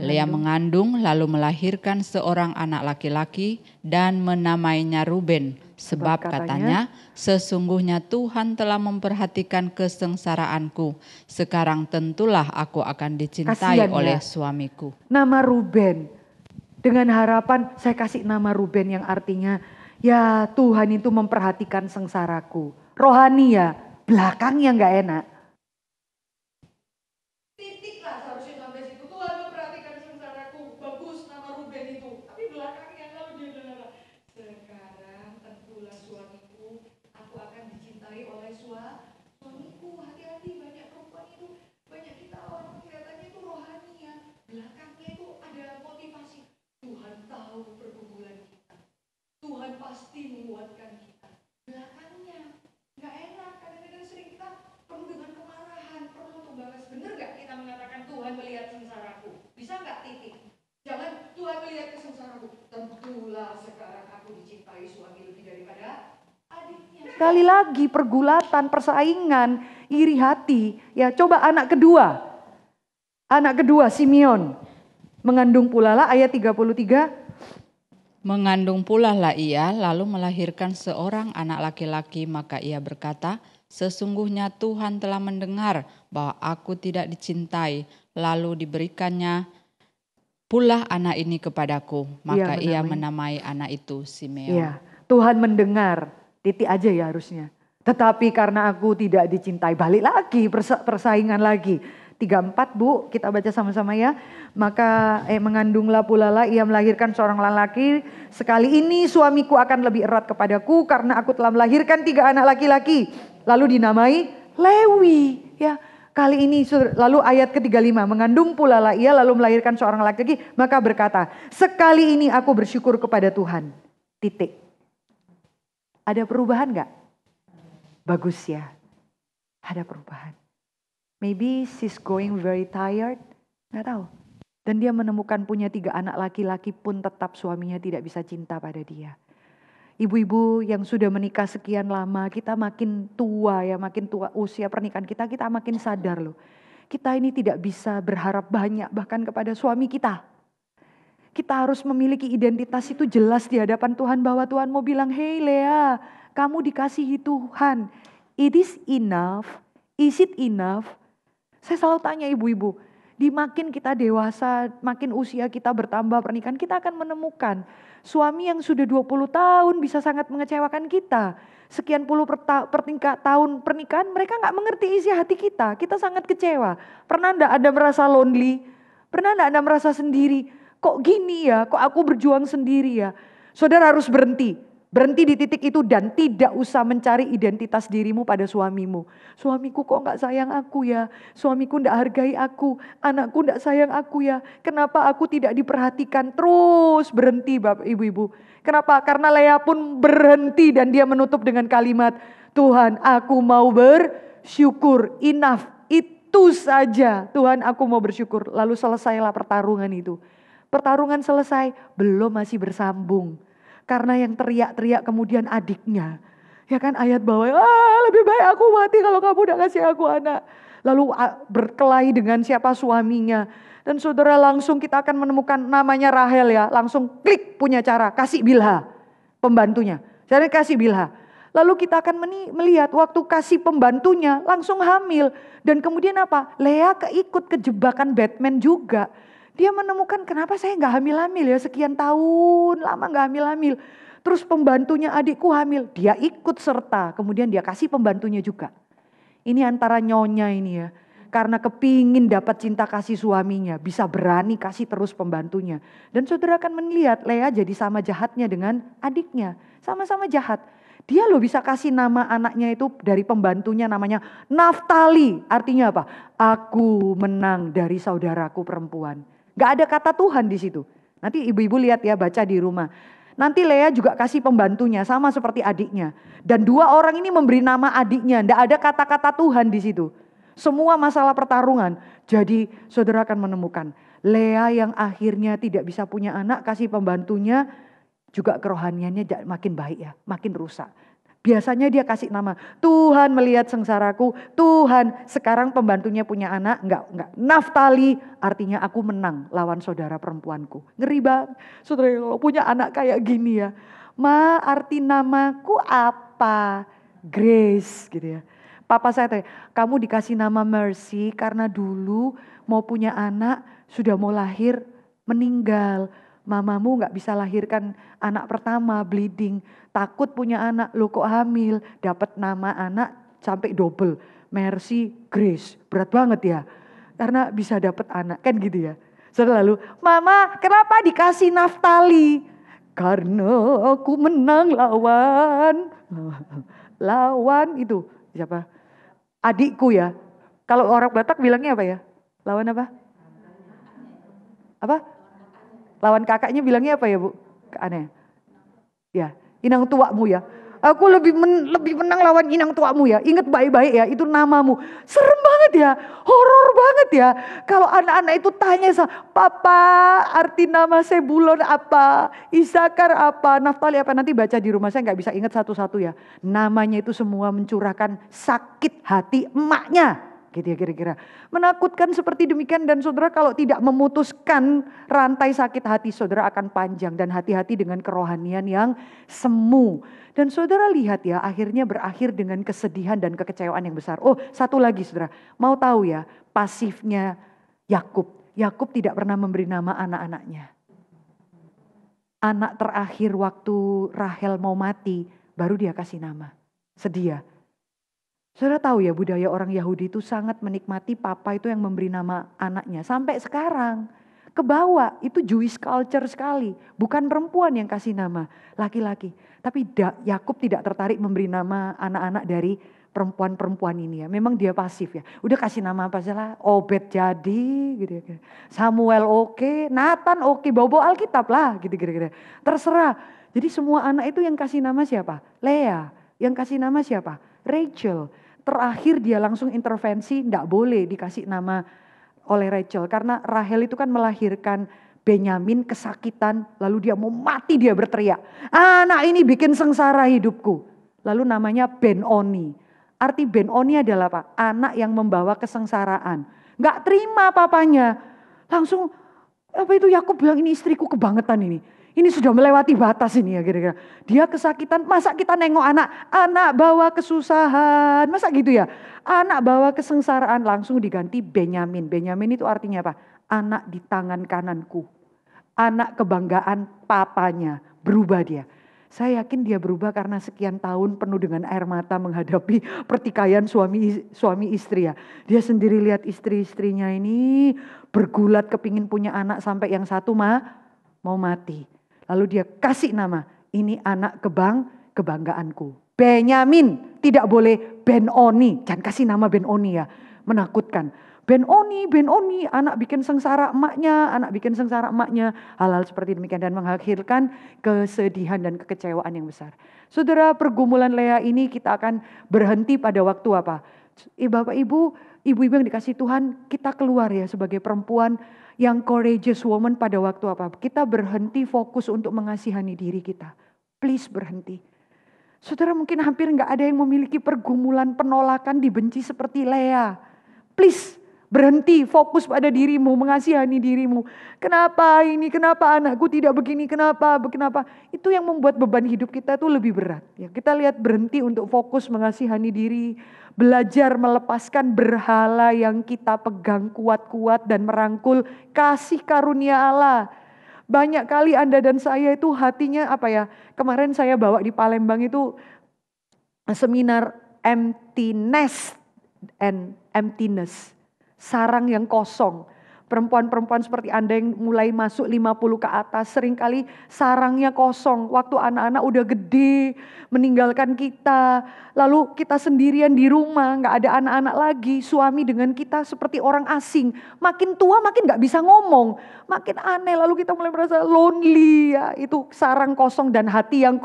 Lea mengandung lalu melahirkan seorang anak laki-laki dan menamainya Ruben. Sebab katanya, sesungguhnya Tuhan telah memperhatikan kesengsaraanku. Sekarang tentulah aku akan dicintai oleh suamiku. Nama Ruben. Dengan harapan saya kasih nama Ruben yang artinya, ya Tuhan itu memperhatikan sengsaraku. Rohani ya. Belakangnya nggak enak. Titik lah seharusnya sampai situ. Tuhan memperhatikan sengsaraku. Bagus nama Ruben itu. Tapi belakangnya lalu dia bilang, sekarang tentulah suamiku. Aku akan dicintai oleh suamiku. Hati-hati banyak perempuan itu. Banyak kita orang kelihatannya itu rohani ya. Belakangnya itu ada motivasi. Tuhan tahu pergumulan kita. Tuhan pasti menguatkan kita. Belakangnya nggak enak. Kadang-kadang sering kita penuh dengan kemarahan, perlu untuk balas. Bener nggak kita mengatakan Tuhan melihat sengsaraku? Bisa nggak titik? Jangan Tuhan melihat kesengsaraku. Tentulah sekarang aku dicintai suami lebih daripada adiknya. Sekali lagi pergulatan, persaingan, iri hati. Ya coba anak kedua. Anak kedua Simeon. Mengandung pula lah ayat 33. Mengandung pula lah ia, lalu melahirkan seorang anak laki-laki, maka ia berkata, sesungguhnya Tuhan telah mendengar bahwa aku tidak dicintai, lalu diberikannya pula anak ini kepadaku, maka ia menamai anak itu Simeon. Ya, Tuhan mendengar, titik aja ya harusnya. Tetapi karena aku tidak dicintai, balik lagi persaingan lagi. 34 Bu, kita baca sama-sama ya. Maka mengandunglah pula lah ia melahirkan seorang laki-laki. Sekali ini suamiku akan lebih erat kepadaku karena aku telah melahirkan 3 anak laki-laki. Lalu dinamai Lewi. Ya, kali ini lalu ayat ke-35 mengandung pula lah ia lalu melahirkan seorang laki-laki. Maka berkata, sekali ini aku bersyukur kepada Tuhan. Titik. Ada perubahan gak? Bagus ya. Ada perubahan. Maybe she's going very tired, nggak tahu. Dan dia menemukan punya 3 anak laki-laki pun tetap suaminya tidak bisa cinta pada dia. Ibu-ibu yang sudah menikah sekian lama, kita makin tua ya, makin tua usia pernikahan kita makin sadar loh. Kita ini tidak bisa berharap banyak bahkan kepada suami kita. Kita harus memiliki identitas itu jelas di hadapan Tuhan bahwa Tuhan mau bilang, hey Lea, kamu dikasihi Tuhan. It is enough, is it enough? Saya selalu tanya ibu-ibu, di makin kita dewasa, makin usia kita bertambah pernikahan, kita akan menemukan suami yang sudah 20 tahun bisa sangat mengecewakan kita. Sekian puluh tahun pernikahan, mereka gak mengerti isi hati kita. Kita sangat kecewa. Pernah enggak Anda merasa lonely? Pernah enggak Anda merasa sendiri? Kok gini ya? Kok aku berjuang sendiri ya? Saudara harus berhenti. Berhenti di titik itu dan tidak usah mencari identitas dirimu pada suamimu. Suamiku kok gak sayang aku ya? Suamiku gak hargai aku. Anakku gak sayang aku ya? Kenapa aku tidak diperhatikan? Terus berhenti Bapak Ibu-Ibu. Kenapa? Karena Lea pun berhenti dan dia menutup dengan kalimat, Tuhan aku mau bersyukur. Enough. Itu saja. Tuhan aku mau bersyukur. Lalu selesailah pertarungan itu. Pertarungan selesai, belum masih bersambung. Karena yang teriak-teriak kemudian adiknya. Ya kan ayat bawah, lebih baik aku mati kalau kamu udah kasih aku anak. Lalu berkelahi dengan siapa suaminya. Dan saudara langsung kita akan menemukan namanya Rahel ya. Langsung klik punya cara, kasih Bilha pembantunya. Jadi kasih Bilha. Lalu kita akan melihat waktu kasih pembantunya langsung hamil. Dan kemudian apa? Lea keikut kejebakan Batman juga. Dia menemukan kenapa saya gak hamil-hamil ya sekian tahun lama gak hamil-hamil. Terus pembantunya adikku hamil, dia ikut serta, kemudian dia kasih pembantunya juga. Ini antara nyonya ini ya, karena kepingin dapat cinta kasih suaminya, bisa berani kasih terus pembantunya. Dan saudara akan melihat Lea jadi sama jahatnya dengan adiknya, sama-sama jahat. Dia loh bisa kasih nama anaknya itu dari pembantunya namanya Naftali. Artinya apa? Aku menang dari saudaraku perempuan. Gak ada kata Tuhan di situ. Nanti ibu-ibu lihat ya, baca di rumah. Nanti Lea juga kasih pembantunya sama seperti adiknya. Dan dua orang ini memberi nama adiknya. Gak ada kata-kata Tuhan di situ. Semua masalah pertarungan. Jadi saudara akan menemukan Lea yang akhirnya tidak bisa punya anak, kasih pembantunya, juga kerohaniannya makin baik ya, makin rusak. Biasanya dia kasih nama, Tuhan melihat sengsaraku, Tuhan sekarang pembantunya punya anak, enggak. Naftali artinya aku menang lawan saudara perempuanku. Ngeri banget, saudara kalau punya anak kayak gini ya. Ma, arti namaku apa? Grace gitu ya. Papa saya tanya, kamu dikasih nama Mercy karena dulu mau punya anak, sudah mau lahir, meninggal. Mamamu gak bisa lahirkan anak pertama, bleeding. Takut punya anak, lo kok hamil. Dapat nama anak sampai double. Mercy, Grace. Berat banget ya. Karena bisa dapat anak, kan gitu ya. Selalu, Mama kenapa dikasih Naftali? Karena aku menang lawan. Lawan itu, siapa? Adikku ya. Kalau orang Batak bilangnya apa ya? Lawan apa? Apa? Lawan kakaknya bilangnya apa ya Bu? Aneh. Ya, inang tuamu ya. Aku lebih menang lawan inang tuamu ya. Ingat baik-baik ya, itu namamu. Serem banget ya, horor banget ya. Kalau anak-anak itu tanya sama Papa, arti nama Sebulon apa? Isakar apa? Naftali apa? Nanti baca di rumah, saya gak bisa ingat satu-satu ya. Namanya itu semua mencurahkan sakit hati emaknya. Gitu ya kira-kira. Menakutkan seperti demikian, dan saudara kalau tidak memutuskan rantai sakit hati saudara akan panjang, dan hati-hati dengan kerohanian yang semu. Dan saudara lihat ya, akhirnya berakhir dengan kesedihan dan kekecewaan yang besar. Oh, satu lagi saudara, mau tahu ya pasifnya Yakub. Yakub tidak pernah memberi nama anak-anaknya. Anak terakhir waktu Rahel mau mati, baru dia kasih nama. Sedih ya. Saudara tahu ya, budaya orang Yahudi itu sangat menikmati papa itu yang memberi nama anaknya. Sampai sekarang kebawa, itu Jewish culture sekali. Bukan perempuan yang kasih nama, laki-laki. Tapi Yakub tidak tertarik memberi nama anak-anak dari perempuan-perempuan ini ya. Memang dia pasif ya. Udah kasih nama apa saja, Obed jadi gitu ya. Samuel oke, Nathan oke, bawa-bawa Alkitab lah gitu kira-kira. Terserah. Jadi semua anak itu yang kasih nama siapa? Lea. Yang kasih nama siapa? Rachel. Terakhir dia langsung intervensi, enggak boleh dikasih nama oleh Rachel. Karena Rahel itu kan melahirkan Benyamin kesakitan, lalu dia mau mati, dia berteriak, anak ini bikin sengsara hidupku. Lalu namanya Ben-Oni. Arti Ben-Oni adalah apa? Anak yang membawa kesengsaraan. Enggak terima papanya. Langsung, apa itu Yakub bilang, ini istriku kebangetan ini. Ini sudah melewati batas ini ya kira-kira. Dia kesakitan, masa kita nengok anak bawa kesusahan, masa gitu ya. Anak bawa kesengsaraan, langsung diganti Benyamin. Benyamin itu artinya apa? Anak di tangan kananku. Anak kebanggaan papanya, berubah dia. Saya yakin dia berubah karena sekian tahun penuh dengan air mata menghadapi pertikaian suami istri ya. Dia sendiri lihat istri-istrinya ini bergulat kepingin punya anak sampai yang satu mau mati. Lalu dia kasih nama, ini anak kebanggaanku. Benyamin, tidak boleh Ben-Oni. Jangan kasih nama Ben-Oni ya, menakutkan. Ben-Oni, anak bikin sengsara emaknya. Hal-hal seperti demikian dan mengakhirkan kesedihan dan kekecewaan yang besar. Saudara, pergumulan Lea ini kita akan berhenti pada waktu apa? Bapak ibu yang dikasih Tuhan, kita keluar ya sebagai perempuan yang courageous woman pada waktu apa? Kita berhenti fokus untuk mengasihani diri kita. Please berhenti. Saudara mungkin hampir gak ada yang memiliki pergumulan penolakan, dibenci seperti Lea. Please berhenti, fokus pada dirimu, mengasihani dirimu. Kenapa ini, kenapa anakku tidak begini, kenapa. Itu yang membuat beban hidup kita itu lebih berat. Ya, kita lihat berhenti untuk fokus mengasihani diri. Belajar melepaskan berhala yang kita pegang kuat-kuat dan merangkul kasih karunia Allah. Banyak kali Anda dan saya itu hatinya apa ya, kemarin saya bawa di Palembang itu seminar emptiness and emptiness. Sarang yang kosong. Perempuan-perempuan seperti Anda yang mulai masuk 50 ke atas, seringkali sarangnya kosong. Waktu anak-anak udah gede, meninggalkan kita. Lalu kita sendirian di rumah, gak ada anak-anak lagi. Suami dengan kita seperti orang asing. Makin tua makin gak bisa ngomong. Makin aneh, lalu kita mulai merasa lonely. Ya, itu sarang kosong dan hati yang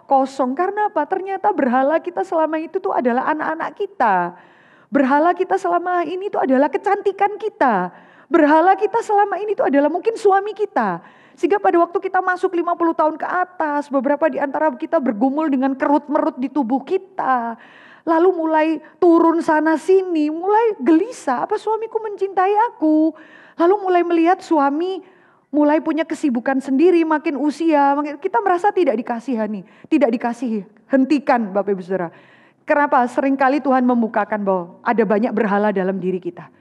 kosong. Karena apa? Ternyata berhala kita selama itu tuh adalah anak-anak kita. Berhala kita selama ini tuh adalah kecantikan kita. Berhala kita selama ini itu adalah mungkin suami kita. Sehingga pada waktu kita masuk 50 tahun ke atas, beberapa di antara kita bergumul dengan kerut-merut di tubuh kita. Lalu mulai turun sana sini, mulai gelisah, apa suamiku mencintai aku? Lalu mulai melihat suami mulai punya kesibukan sendiri, makin usia, kita merasa tidak dikasihani, tidak dikasihi. Hentikan Bapak Ibu Saudara. Kenapa? Seringkali Tuhan membukakan bahwa ada banyak berhala dalam diri kita.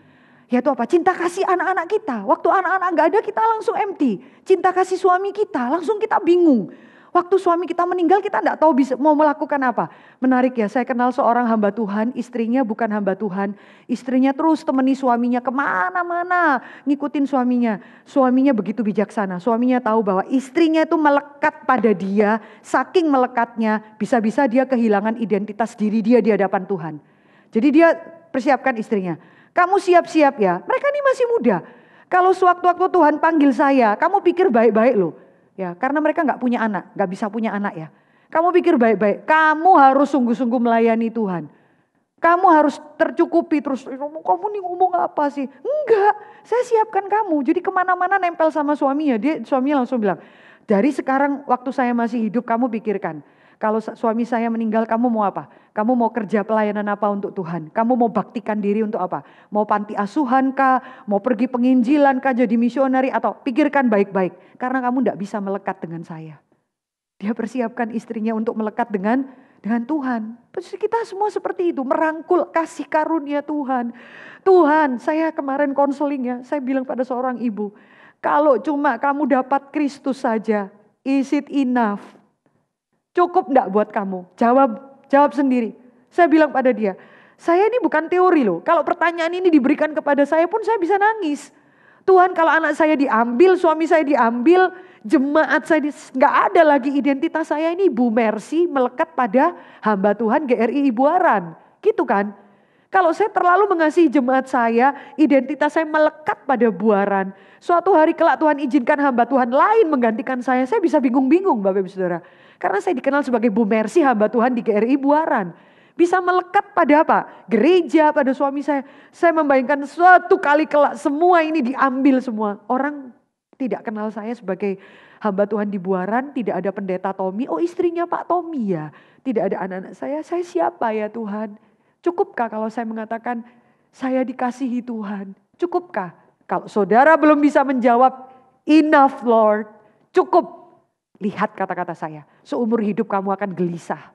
Yaitu apa? Cinta kasih anak-anak kita. Waktu anak-anak gak ada kita langsung empty. Cinta kasih suami kita langsung kita bingung. Waktu suami kita meninggal kita gak tahu mau melakukan apa. Menarik ya, saya kenal seorang hamba Tuhan, istrinya bukan hamba Tuhan. Istrinya terus temani suaminya kemana-mana, ngikutin suaminya. Suaminya begitu bijaksana, suaminya tahu bahwa istrinya itu melekat pada dia. Saking melekatnya, bisa-bisa dia kehilangan identitas diri dia di hadapan Tuhan. Jadi dia persiapkan istrinya. Kamu siap-siap ya, mereka ini masih muda. Kalau sewaktu-waktu Tuhan panggil saya, kamu pikir baik-baik loh. Ya, karena mereka gak punya anak, gak bisa punya anak ya. Kamu pikir baik-baik, kamu harus sungguh-sungguh melayani Tuhan. Kamu harus tercukupi terus, kamu nih ngomong apa sih? Enggak, saya siapkan kamu. Jadi kemana-mana nempel sama suaminya. Suaminya langsung bilang, dari sekarang waktu saya masih hidup kamu pikirkan. Kalau suami saya meninggal kamu mau apa? Kamu mau kerja pelayanan apa untuk Tuhan? Kamu mau baktikan diri untuk apa? Mau panti asuhan kah? Mau pergi penginjilan kah? Jadi misioneri? Atau pikirkan baik-baik. Karena kamu tidak bisa melekat dengan saya. Dia persiapkan istrinya untuk melekat dengan Tuhan. Kita semua seperti itu. Merangkul kasih karunia Tuhan. Tuhan, saya kemarin konseling ya. Saya bilang pada seorang ibu. Kalau cuma kamu dapat Kristus saja. Is it enough? Cukup enggak buat kamu? Jawab sendiri. Saya bilang pada dia, saya ini bukan teori loh. Kalau pertanyaan ini diberikan kepada saya pun saya bisa nangis. Tuhan, kalau anak saya diambil, suami saya diambil, jemaat saya nggak ada lagi identitas saya ini Bu Mercy melekat pada hamba Tuhan GRI Ibuaran. Gitu kan? Kalau saya terlalu mengasihi jemaat saya, identitas saya melekat pada Buaran. Suatu hari kelak Tuhan izinkan hamba Tuhan lain menggantikan saya bisa bingung-bingung Bapak Ibu Saudara. Karena saya dikenal sebagai Bu Mercy hamba Tuhan di GRI Buaran. Bisa melekat pada apa? Gereja, pada suami saya. Saya membayangkan suatu kali kelak semua ini diambil semua. Orang tidak kenal saya sebagai hamba Tuhan di Buaran, tidak ada pendeta Tommy. Oh istrinya Pak Tommy ya. Tidak ada anak-anak saya siapa ya Tuhan? Cukupkah kalau saya mengatakan saya dikasihi Tuhan? Cukupkah? Kalau saudara belum bisa menjawab, enough Lord, cukup. Lihat kata-kata saya, seumur hidup kamu akan gelisah.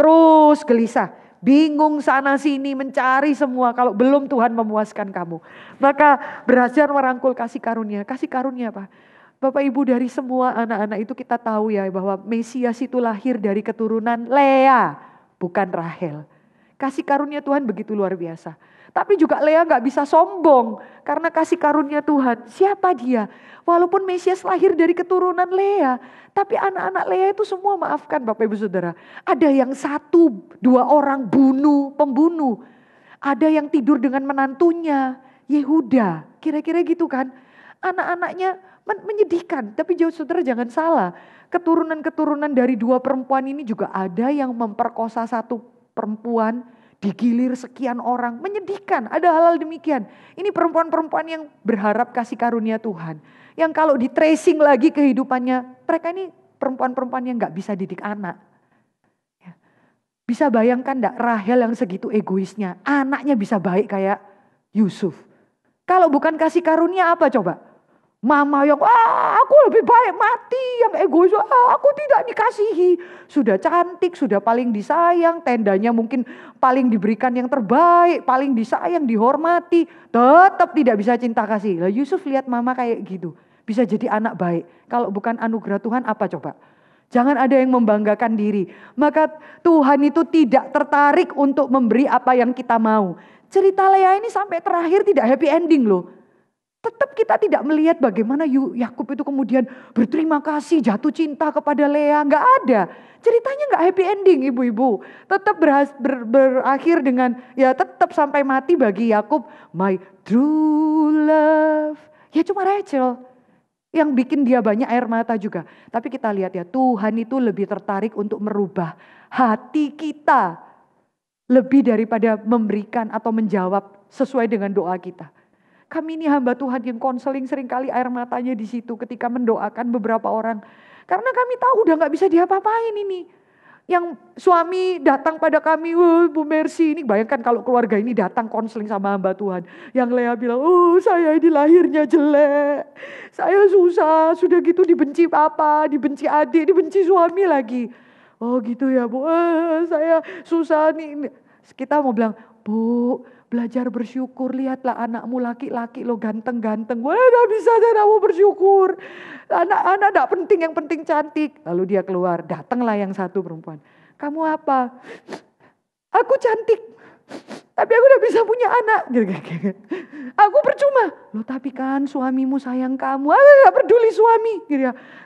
Terus gelisah, bingung sana sini mencari semua kalau belum Tuhan memuaskan kamu. Maka belajar merangkul kasih karunia. Kasih karunia apa? Bapak Ibu dari semua anak-anak itu kita tahu ya bahwa Mesias itu lahir dari keturunan Lea, bukan Rahel. Kasih karunia Tuhan begitu luar biasa. Tapi juga Lea gak bisa sombong karena kasih karunia Tuhan. Siapa dia? Walaupun Mesias lahir dari keturunan Lea. Tapi anak-anak Lea itu semua maafkan Bapak Ibu Saudara. Ada yang 1-2 orang pembunuh. Ada yang tidur dengan menantunya Yehuda. Kira-kira gitu kan. Anak-anaknya menyedihkan. Tapi jauh saudara jangan salah. Keturunan-keturunan dari 2 perempuan ini juga ada yang memperkosa 1 perempuan. Digilir sekian orang, menyedihkan, ada hal-hal demikian. Ini perempuan-perempuan yang berharap kasih karunia Tuhan. Yang kalau di tracing lagi kehidupannya, mereka ini perempuan-perempuan yang gak bisa didik anak. Ya. Bisa bayangkan gak Rahel yang segitu egoisnya, anaknya bisa baik kayak Yusuf. Kalau bukan kasih karunia apa coba? Mama yang aku lebih baik mati, yang egois, aku tidak dikasihi. Sudah cantik, sudah paling disayang, tendanya mungkin paling diberikan yang terbaik, paling disayang, dihormati. Tetap tidak bisa cinta kasih. Lah Yusuf lihat mama kayak gitu. bisa jadi anak baik. Kalau bukan anugerah Tuhan apa coba? Jangan ada yang membanggakan diri. Maka Tuhan itu tidak tertarik untuk memberi apa yang kita mau. Cerita Lea ini sampai terakhir tidak happy ending loh. Tetap kita tidak melihat bagaimana Yakub itu kemudian berterima kasih, jatuh cinta kepada Lea. Nggak ada. Ceritanya nggak happy ending ibu-ibu. Tetap berakhir dengan ya tetap sampai mati bagi Yakub. My true love. Ya cuma Rachel yang bikin dia banyak air mata juga. Tapi kita lihat ya Tuhan itu lebih tertarik untuk merubah hati kita. Lebih daripada memberikan atau menjawab sesuai dengan doa kita. Kami ini hamba Tuhan yang konseling seringkali air matanya di situ ketika mendoakan beberapa orang. Karena kami tahu udah gak bisa diapa-apain ini. Yang suami datang pada kami, Bu Mercy ini bayangkan kalau keluarga ini datang konseling sama hamba Tuhan. Yang Lea bilang, saya ini lahirnya jelek. Saya susah, sudah gitu dibenci papa, dibenci adik, dibenci suami lagi. Oh gitu ya Bu, saya susah nih. Kita mau bilang, Bu, belajar bersyukur, lihatlah anakmu laki-laki lo ganteng-ganteng. Wah, gak bisa saya mau bersyukur. Anak-anak gak penting, yang penting cantik. Lalu dia keluar, datanglah yang satu perempuan. Kamu apa? Aku cantik, tapi aku udah bisa punya anak. Aku percuma. Loh tapi kan suamimu sayang kamu. Aku gak peduli suami.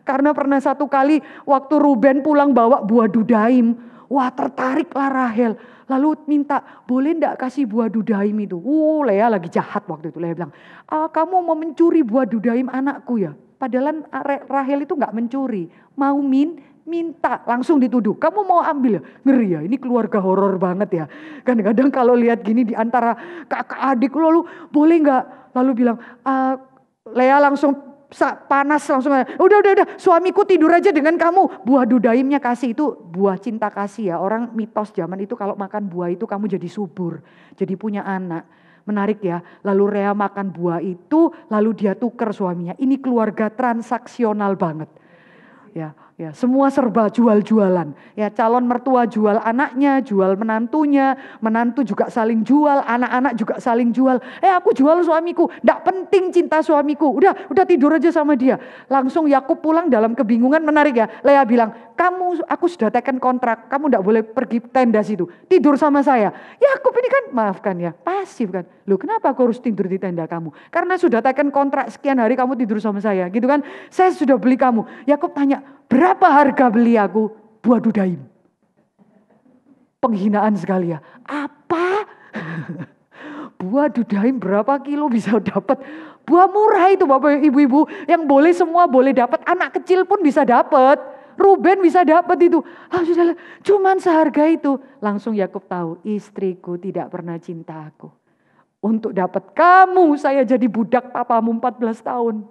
Karena pernah satu kali waktu Ruben pulang bawa buah dudaim. Wah tertariklah Rahel. Lalu minta, boleh enggak kasih buah dudaim itu? Lea lagi jahat waktu itu. Lea bilang, kamu mau mencuri buah dudaim anakku ya? Padahal Rahel itu enggak mencuri. Mau minta, langsung dituduh. Kamu mau ambil ya? Ngeri ya, ini keluarga horor banget ya. Kadang-kadang kalau lihat gini di antara kakak adik, lalu boleh enggak? Lalu bilang, Lea langsung panas langsung, udah suamiku tidur aja dengan kamu. Buah dudaimnya kasih, itu buah cinta kasih ya. Orang mitos zaman itu kalau makan buah itu kamu jadi subur, jadi punya anak. Menarik ya. Lalu Lea makan buah itu, lalu dia tuker suaminya. Ini keluarga transaksional banget. Ya, semua serba jual-jualan. Ya, calon mertua jual anaknya, jual menantunya, menantu juga saling jual, anak-anak juga saling jual. Aku jual suamiku, enggak penting cinta suamiku. Udah tidur aja sama dia. Langsung Yakub pulang dalam kebingungan. Menarik ya. Lea bilang, aku sudah teken kontrak, kamu enggak boleh pergi tenda situ. Tidur sama saya. Yakub ini kan, maafkan ya, pasif kan. Loh kenapa aku harus tidur di tenda kamu? Karena sudah teken kontrak sekian hari kamu tidur sama saya, gitu kan? Saya sudah beli kamu. Yakub tanya, berapa harga beli aku buah dudaim? Penghinaan sekali ya. Apa? Buah dudaim berapa kilo bisa dapat? Buah murah itu Bapak Ibu-ibu, yang boleh semua boleh dapat, anak kecil pun bisa dapat. Ruben bisa dapat itu. Sudahlah, cuman seharga itu. Langsung Yakub tahu, istriku tidak pernah cinta aku. Untuk dapat kamu, saya jadi budak papamu 14 tahun.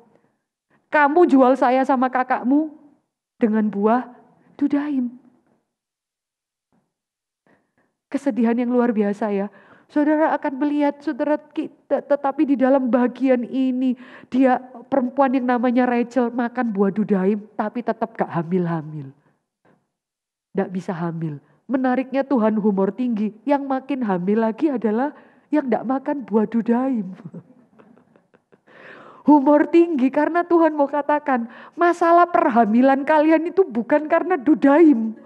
Kamu jual saya sama kakakmu dengan buah dudaim. Kesedihan yang luar biasa ya. Saudara akan melihat saudara kita, tetapi di dalam bagian ini dia perempuan yang namanya Rachel makan buah dudaim tapi tetap gak hamil-hamil. Gak bisa hamil. Menariknya Tuhan humor tinggi, yang makin hamil lagi adalah yang gak makan buah dudaim. Humor tinggi karena Tuhan mau katakan masalah perhamilan kalian itu bukan karena dudaim.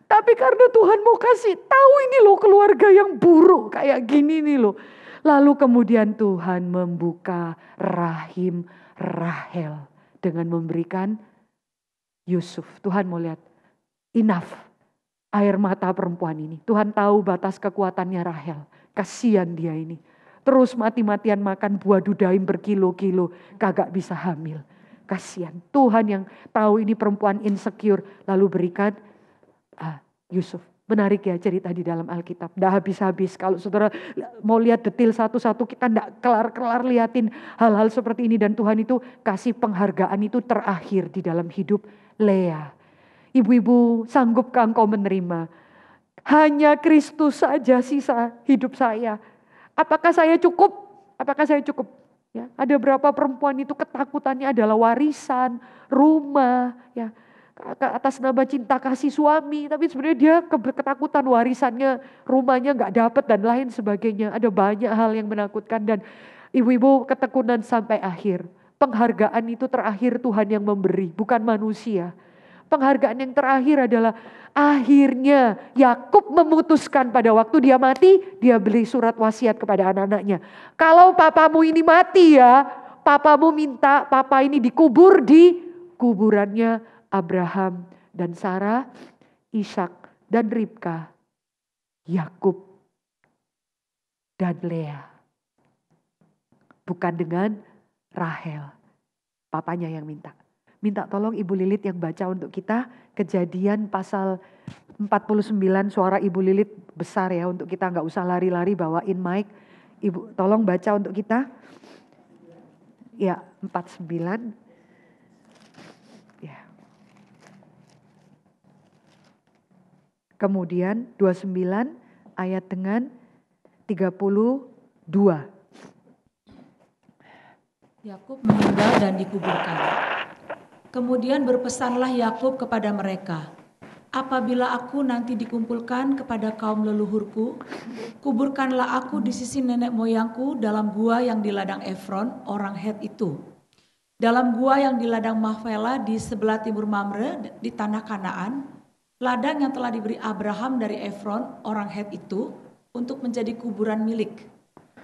Tapi karena Tuhan mau kasih tahu ini loh keluarga yang buruk kayak gini nih loh. Lalu kemudian Tuhan membuka rahim Rahel dengan memberikan Yusuf. Tuhan mau lihat, enough air mata perempuan ini. Tuhan tahu batas kekuatannya Rahel. Kasihan dia ini. Terus mati-matian makan buah dudaim berkilo-kilo, kagak bisa hamil. Kasihan. Tuhan yang tahu ini perempuan insecure, lalu berikan Yusuf. Menarik ya cerita di dalam Alkitab. Nggak habis-habis. Kalau saudara mau lihat detail satu-satu, kita nggak kelar-kelar liatin hal-hal seperti ini. Dan Tuhan itu kasih penghargaan itu terakhir di dalam hidup Lea. Ibu-ibu, sanggupkah engkau menerima? Hanya Kristus saja sisa hidup saya. Apakah saya cukup? Apakah saya cukup? Ya, ada berapa perempuan itu ketakutannya adalah warisan, rumah, ya, atas nama cinta kasih suami, tapi sebenarnya dia ketakutan warisannya, rumahnya nggak dapat dan lain sebagainya. Ada banyak hal yang menakutkan dan ibu-ibu ketekunan sampai akhir. Penghargaan itu terakhir Tuhan yang memberi, bukan manusia. Penghargaan yang terakhir adalah akhirnya Yakub memutuskan pada waktu dia mati, dia beri surat wasiat kepada anak-anaknya. Kalau papamu ini mati ya, papamu minta papa ini dikubur di kuburannya Abraham dan Sarah, Ishak dan Ribka, Yakub dan Lea. Bukan dengan Rahel. Papanya yang minta. Minta tolong Ibu Lilit yang baca untuk kita Kejadian pasal 49, suara Ibu Lilit besar ya untuk kita, nggak usah lari-lari bawain mic. Ibu tolong baca untuk kita. Ya, 49. Ya. Kemudian 29 ayat dengan 32. Yakub meninggal dan dikuburkan. Kemudian berpesanlah Yakub kepada mereka, apabila aku nanti dikumpulkan kepada kaum leluhurku, kuburkanlah aku di sisi nenek moyangku dalam gua yang di ladang Efron, orang Het itu. Dalam gua yang di ladang Mahfela di sebelah timur Mamre di tanah Kanaan, ladang yang telah diberi Abraham dari Efron, orang Het itu, untuk menjadi kuburan milik.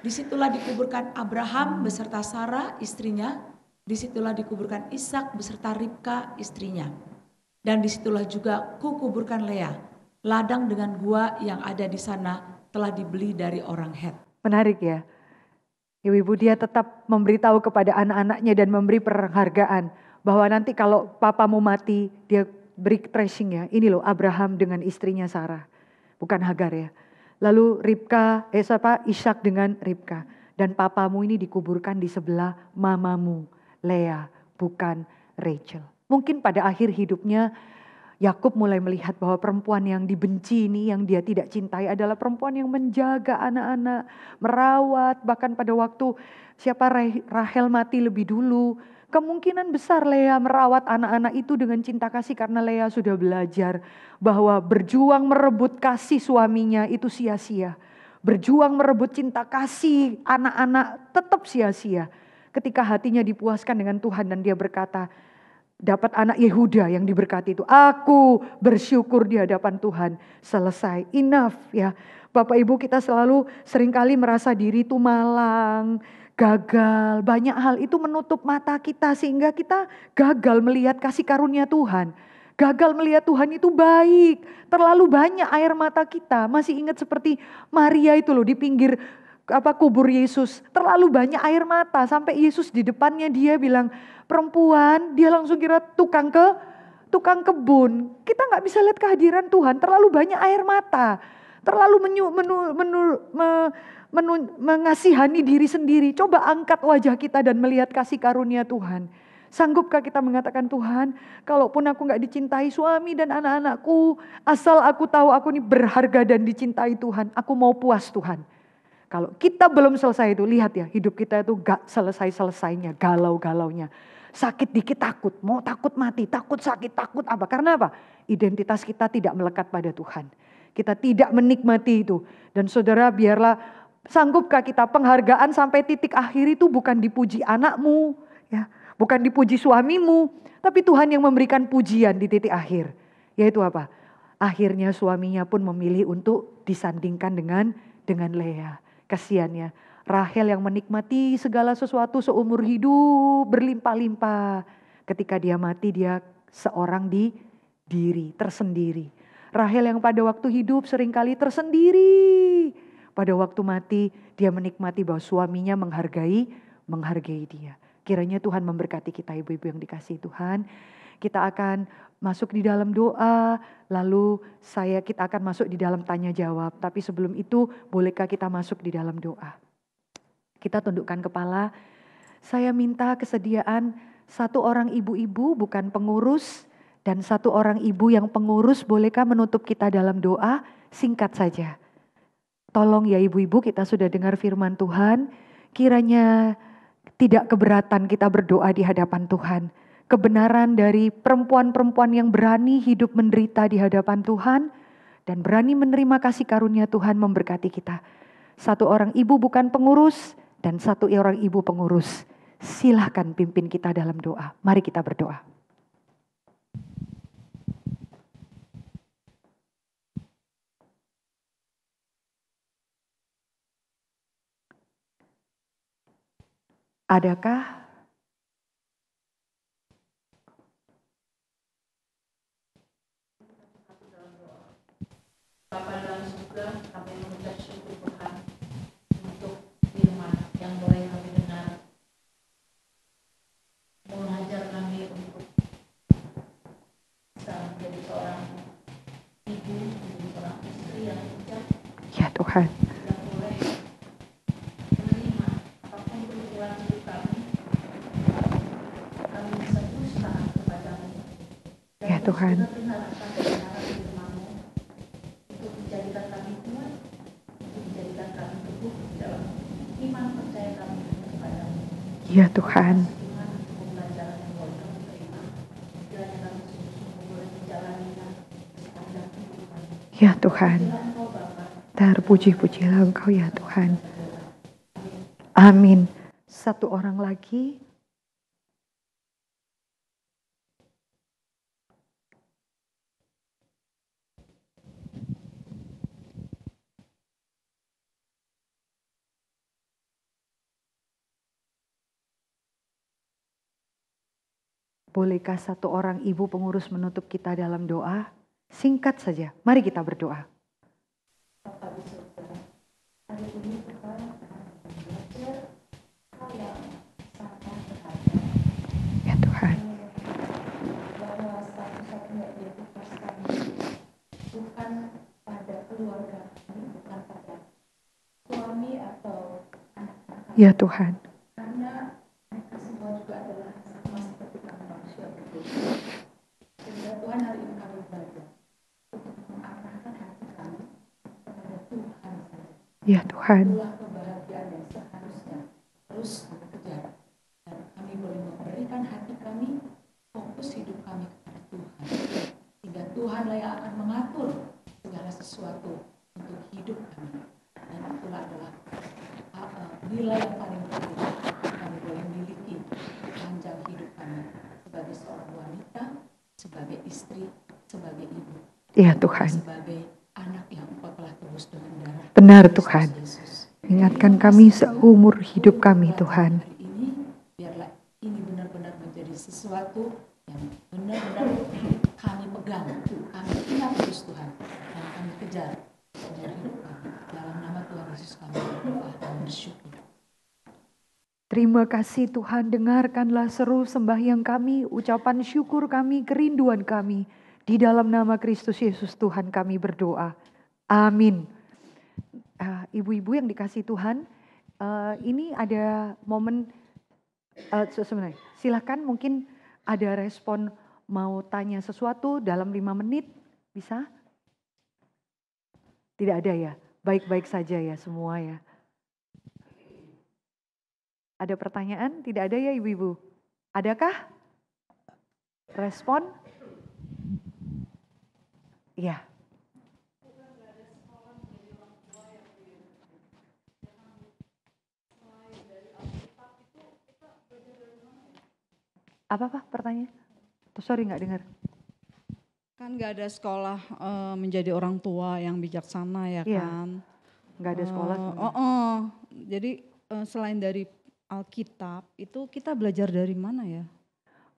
Disitulah dikuburkan Abraham beserta Sarah istrinya, disitulah dikuburkan Ishak beserta Ribka istrinya. Dan disitulah juga kukuburkan Lea, ladang dengan gua yang ada di sana telah dibeli dari orang Het. Menarik ya, Ibu-ibu dia tetap memberitahu kepada anak-anaknya dan memberi penghargaan bahwa nanti kalau papamu mati dia beri tracing ya, ini loh Abraham dengan istrinya Sarah, bukan Hagar ya. Lalu Ribka, Ishak dengan Ribka. Dan papamu ini dikuburkan di sebelah mamamu, Lea, bukan Rachel. Mungkin pada akhir hidupnya, Yakub mulai melihat bahwa perempuan yang dibenci ini, yang dia tidak cintai adalah perempuan yang menjaga anak-anak, merawat. Bahkan pada waktu Rahel mati lebih dulu, kemungkinan besar Lea merawat anak-anak itu dengan cinta kasih karena Lea sudah belajar bahwa berjuang merebut kasih suaminya itu sia-sia. Berjuang merebut cinta kasih anak-anak tetap sia-sia. Ketika hatinya dipuaskan dengan Tuhan dan dia berkata, dapat anak Yehuda yang diberkati itu, aku bersyukur di hadapan Tuhan. Selesai, enough ya. Bapak Ibu, kita selalu seringkali merasa diri itu malang, gagal, banyak hal itu menutup mata kita sehingga kita gagal melihat kasih karunia Tuhan. Gagal melihat Tuhan itu baik, terlalu banyak air mata kita. Masih ingat seperti Maria itu loh di pinggir kubur Yesus, terlalu banyak air mata sampai Yesus di depannya dia bilang, perempuan, dia langsung kira tukang kebun. Kita nggak bisa lihat kehadiran Tuhan, terlalu banyak air mata, terlalu mengasihani diri sendiri. Coba angkat wajah kita dan melihat kasih karunia Tuhan. Sanggupkah kita mengatakan, Tuhan, kalaupun aku gak dicintai suami dan anak-anakku, asal aku tahu aku ini berharga dan dicintai Tuhan, aku mau puas Tuhan. Kalau kita belum selesai itu, lihat ya, hidup kita itu gak selesai-selesainya, galau-galaunya. Sakit dikit takut, mau takut mati, takut sakit, takut apa? Karena apa? Identitas kita tidak melekat pada Tuhan. Kita tidak menikmati itu. Dan saudara, biarlah sanggupkah kita penghargaan sampai titik akhir itu bukan dipuji anakmu, ya, bukan dipuji suamimu, tapi Tuhan yang memberikan pujian di titik akhir. Yaitu apa? Akhirnya suaminya pun memilih untuk disandingkan dengan Lea. Kasiannya Rahel yang menikmati segala sesuatu seumur hidup berlimpah-limpah. Ketika dia mati dia seorang diri, tersendiri. Rahel yang pada waktu hidup seringkali tersendiri. Pada waktu mati dia menikmati bahwa suaminya menghargai dia. Kiranya Tuhan memberkati kita ibu-ibu yang dikasihi Tuhan. Kita akan masuk di dalam doa, lalu kita akan masuk di dalam tanya jawab. Tapi sebelum itu, bolehkah kita masuk di dalam doa? Kita tundukkan kepala. Saya minta kesediaan satu orang ibu-ibu bukan pengurus dan satu orang ibu yang pengurus, bolehkah menutup kita dalam doa? Singkat saja. Tolong ya ibu-ibu, kita sudah dengar firman Tuhan. Kiranya tidak keberatan kita berdoa di hadapan Tuhan. Kebenaran dari perempuan-perempuan yang berani hidup menderita di hadapan Tuhan dan berani menerima kasih karunia Tuhan memberkati kita. Satu orang ibu bukan pengurus dan satu orang ibu pengurus. Silahkan pimpin kita dalam doa. Mari kita berdoa. Adakah Bapa dalam surga, kami mengucap syukur Tuhan untuk firman yang boleh kami dengar, mengajar kami untuk bisa menjadi seorang ibu, menjadi seorang istri yang bijak, ya Tuhan, yang boleh menerima apapun kebutuhan hidup kami bisa terus taat kepadamu. ya Tuhan, Benar-benar akan kebenaran firman-Mu untuk menjadikan kami kuat, untuk menjadikan kami teguh dalam iman percaya kami kepadamu. ya Tuhan, Tuhan, untuk pembelajaran yang boleh kami terima, kiranya kami sungguh-sungguh boleh menjalaninya sepanjang hidup kami. ya Tuhan. Bila Engkau Bapa, Terpuji-pujilah Engkau ya Tuhan. Amin. Satu orang lagi. Bolehkah satu orang ibu pengurus menutup kita dalam doa? Singkat saja, mari kita berdoa. Bapa di surga, hari ini kita belajar hal yang sangat berharga, Ya Tuhan, bahwa satu-satunya identitas kami bukan pada keluarga kami, bukan pada suami atau anak-anak kami, ya Tuhan, karena mereka semua juga adalah sama seperti kami manusia berdosa. Sehingga Tuhan, hari ini kami belajar untuk mengarahkan hati kami kepada Tuhan saja. ya Tuhan, Itulah kebahagiaan yang seharusnya terus kami kejar, dan kami boleh memberikan hati kami, fokus hidup kami kepada Tuhan, sehingga Tuhanlah yang akan mengatur segala sesuatu untuk hidup kami. Dan itulah adalah nilai yang paling penting kami boleh miliki sepanjang hidup kami sebagai seorang wanita, sebagai istri, sebagai ibu, ya Tuhan. sebagai anak yang Engkau telah tebus dengan darah Benar Kristus Tuhan. Yesus. Ingatkan kami seumur hidup kami Tuhan. Hari ini biarlah ini benar-benar menjadi sesuatu yang benar-benar kami pegang, kami ingat terus Tuhan, dan kami kejar seumur hidup kami. Dalam nama Tuhan Yesus kami berdoa dan bersyukur. Terima kasih Tuhan, dengarkanlah seru sembahyang kami, ucapan syukur kami, kerinduan kami. Di dalam nama Kristus Yesus Tuhan kami berdoa. Amin. Ibu-ibu yang dikasih Tuhan, ini ada momen, sebenarnya silahkan mungkin ada respon mau tanya sesuatu dalam 5 menit, bisa? Tidak ada ya? Baik-baik saja ya semua ya. Ada pertanyaan? Tidak ada ya ibu-ibu? Adakah? Respon? Iya. Apa Pak pertanyaan? Sorry nggak dengar. Kan nggak ada sekolah menjadi orang tua yang bijaksana ya Iya, kan. nggak ada sekolah. Jadi selain dari Alkitab itu kita belajar dari mana ya?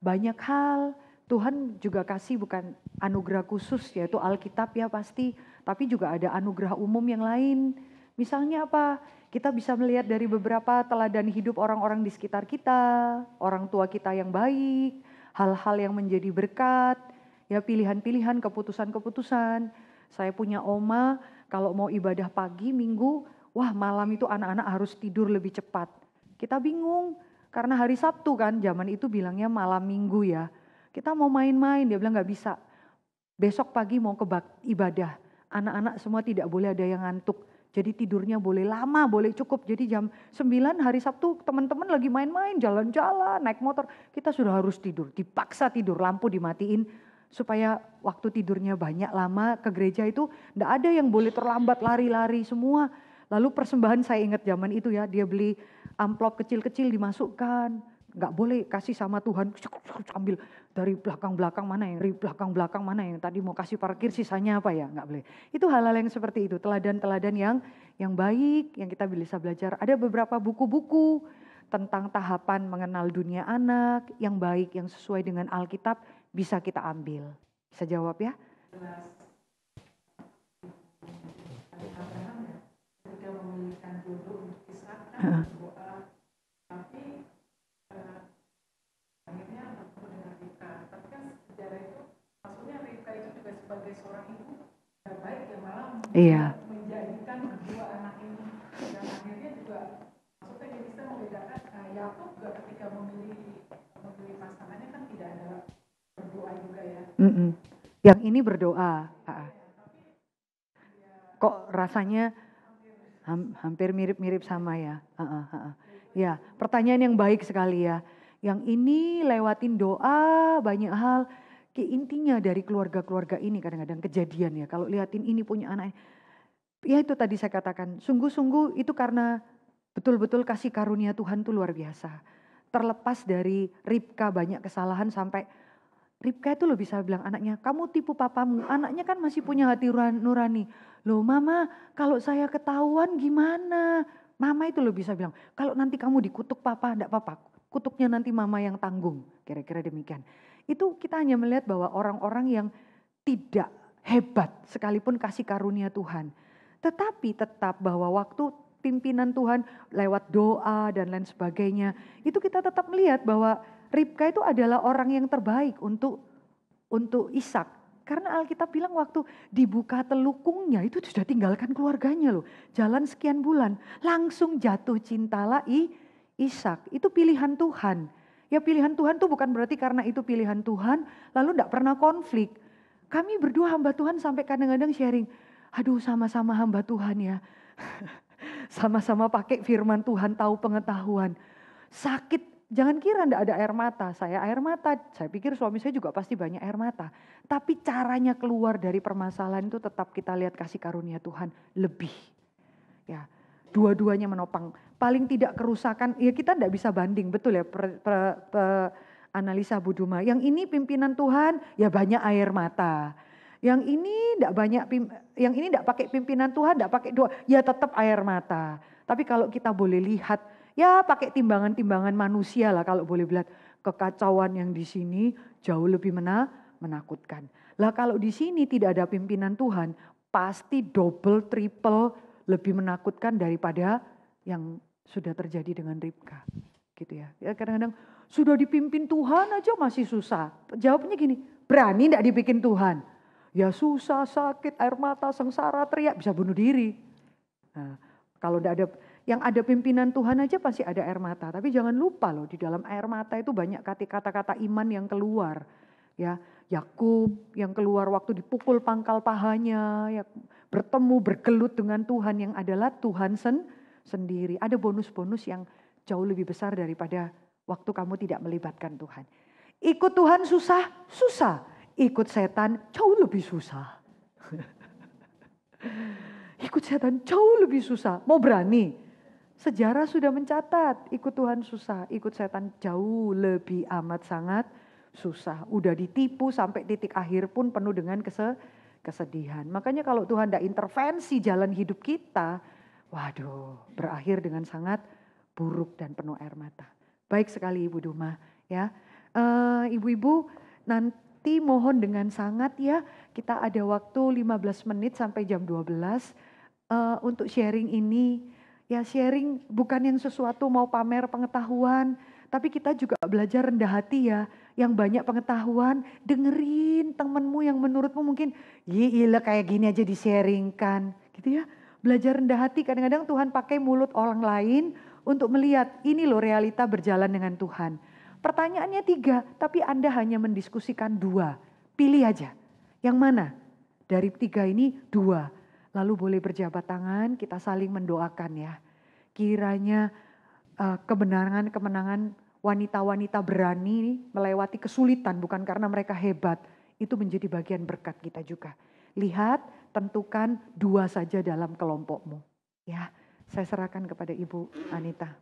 Banyak hal. Tuhan juga kasih bukan anugerah khusus yaitu Alkitab ya pasti. Tapi juga ada anugerah umum yang lain. Misalnya apa? Kita bisa melihat dari beberapa teladan hidup orang-orang di sekitar kita. Orang tua kita yang baik. Hal-hal yang menjadi berkat. Ya pilihan-pilihan, keputusan-keputusan. Saya punya oma kalau mau ibadah pagi minggu. Wah malam itu anak-anak harus tidur lebih cepat. Kita bingung karena hari Sabtu kan zaman itu bilangnya malam minggu ya. Kita mau main-main, dia bilang gak bisa. Besok pagi mau ke ibadah. Anak-anak semua tidak boleh ada yang ngantuk. Jadi tidurnya boleh lama, boleh cukup. Jadi jam 9 hari Sabtu teman-teman lagi main-main, jalan-jalan, naik motor. Kita sudah harus tidur, dipaksa tidur, lampu dimatiin. Supaya waktu tidurnya banyak lama ke gereja itu gak ada yang boleh terlambat lari-lari semua. Lalu persembahan saya ingat zaman itu ya, dia beli amplop kecil-kecil dimasukkan. nggak boleh kasih sama Tuhan ambil dari belakang-belakang mana yang tadi mau kasih parkir, sisanya apa ya, nggak boleh. Itu hal-hal yang seperti itu, teladan-teladan yang baik yang kita bisa belajar. Ada beberapa buku-buku tentang tahapan mengenal dunia anak yang baik, yang sesuai dengan Alkitab, bisa kita ambil. Bisa jawab ya? Abraham ketika memilihkan jodoh untuk Ishak kan berdoa, tapi akhirnya bertemu dengan Ribka. Tapi kan sejarah itu, maksudnya Ribka itu juga sebagai seorang ibu baik yang malah menjadikan kedua anak ini, dan akhirnya juga maksudnya kita bisa membedakan Yakub juga ketika memilih pasangannya kan tidak ada berdoa juga ya. Yang ini berdoa. Kok rasanya hampir mirip-mirip sama ya? Ya, pertanyaan yang baik sekali ya. Yang ini lewatin doa, banyak hal. Intinya dari keluarga-keluarga ini kadang-kadang kejadian ya. Kalau liatin ini punya anak, ya itu tadi saya katakan, sungguh-sungguh itu karena betul-betul kasih karunia Tuhan itu luar biasa. Terlepas dari Ribka banyak kesalahan, sampai Ribka itu loh bisa bilang anaknya, kamu tipu papamu. Anaknya kan masih punya hati nurani. Loh mama, kalau saya ketahuan gimana? Mama itu loh bisa bilang, kalau nanti kamu dikutuk papa, enggak apa-apa. Kutuknya nanti mama yang tanggung. Kira-kira demikian. Itu kita hanya melihat bahwa orang-orang yang tidak hebat sekalipun kasih karunia Tuhan. Tetapi tetap bahwa waktu pimpinan Tuhan lewat doa dan lain sebagainya, itu kita tetap melihat bahwa Ribka itu adalah orang yang terbaik untuk Ishak. Karena Alkitab bilang waktu dibuka telukungnya itu sudah tinggalkan keluarganya loh. Jalan sekian bulan langsung jatuh cintalah Ishak. Itu pilihan Tuhan. Ya pilihan Tuhan tuh bukan berarti karena itu pilihan Tuhan lalu enggak pernah konflik. Kami berdua hamba Tuhan sampai kadang-kadang sharing, aduh sama-sama hamba Tuhan ya. Sama-sama pakai firman Tuhan, tahu pengetahuan. Sakit, jangan kira enggak ada air mata. Saya air mata, saya pikir suami saya juga pasti banyak air mata. Tapi caranya keluar dari permasalahan itu tetap kita lihat kasih karunia Tuhan lebih. Ya, dua-duanya menopang. Paling tidak kerusakan, ya kita enggak bisa banding, betul ya analisa Bu Duma. Yang ini pimpinan Tuhan, ya banyak air mata. Yang ini enggak pakai pimpinan Tuhan, enggak pakai doa, ya tetap air mata. Tapi kalau kita boleh lihat, ya pakai timbangan-timbangan manusia lah kalau boleh lihat, kekacauan yang di sini jauh lebih menakutkan. Lah kalau di sini tidak ada pimpinan Tuhan, pasti double, triple lebih menakutkan daripada yang sudah terjadi dengan Ribka. Gitu ya. Ya kadang-kadang sudah dipimpin Tuhan aja masih susah. Jawabnya gini, berani enggak dibikin Tuhan? Ya susah, sakit, air mata, sengsara, teriak, bisa bunuh diri. Nah, kalau enggak ada, yang ada pimpinan Tuhan aja pasti ada air mata. Tapi jangan lupa loh, di dalam air mata itu banyak kata-kata iman yang keluar. Ya, Yakub yang keluar waktu dipukul pangkal pahanya, ya, bertemu, bergelut dengan Tuhan yang adalah Tuhan sendiri. Ada bonus-bonus yang jauh lebih besar daripada waktu kamu tidak melibatkan Tuhan. Ikut Tuhan susah, susah. Ikut setan jauh lebih susah. Ikut setan jauh lebih susah. Mau berani? Sejarah sudah mencatat, ikut Tuhan susah, ikut setan jauh lebih amat sangat susah. Udah ditipu sampai titik akhir pun penuh dengan kesedihan. Makanya kalau Tuhan tidak intervensi jalan hidup kita, waduh, berakhir dengan sangat buruk dan penuh air mata. Baik sekali Ibu Duma ya. Ibu-ibu nanti mohon dengan sangat ya, kita ada waktu 15 menit sampai jam 12 untuk sharing ini. Ya sharing bukan yang sesuatu mau pamer pengetahuan, tapi kita juga belajar rendah hati ya. Yang banyak pengetahuan, dengerin temenmu yang menurutmu mungkin, gila kayak gini aja di-sharingkan gitu ya. Belajar rendah hati, kadang-kadang Tuhan pakai mulut orang lain untuk melihat ini loh realita berjalan dengan Tuhan. Pertanyaannya 3, tapi Anda hanya mendiskusikan 2. Pilih aja. Yang mana? Dari 3 ini 2. Lalu boleh berjabat tangan, kita saling mendoakan ya. Kiranya kemenangan wanita-wanita berani melewati kesulitan bukan karena mereka hebat. Itu menjadi bagian berkat kita juga. Lihat, tentukan 2 saja dalam kelompokmu. Ya, saya serahkan kepada Ibu Anita.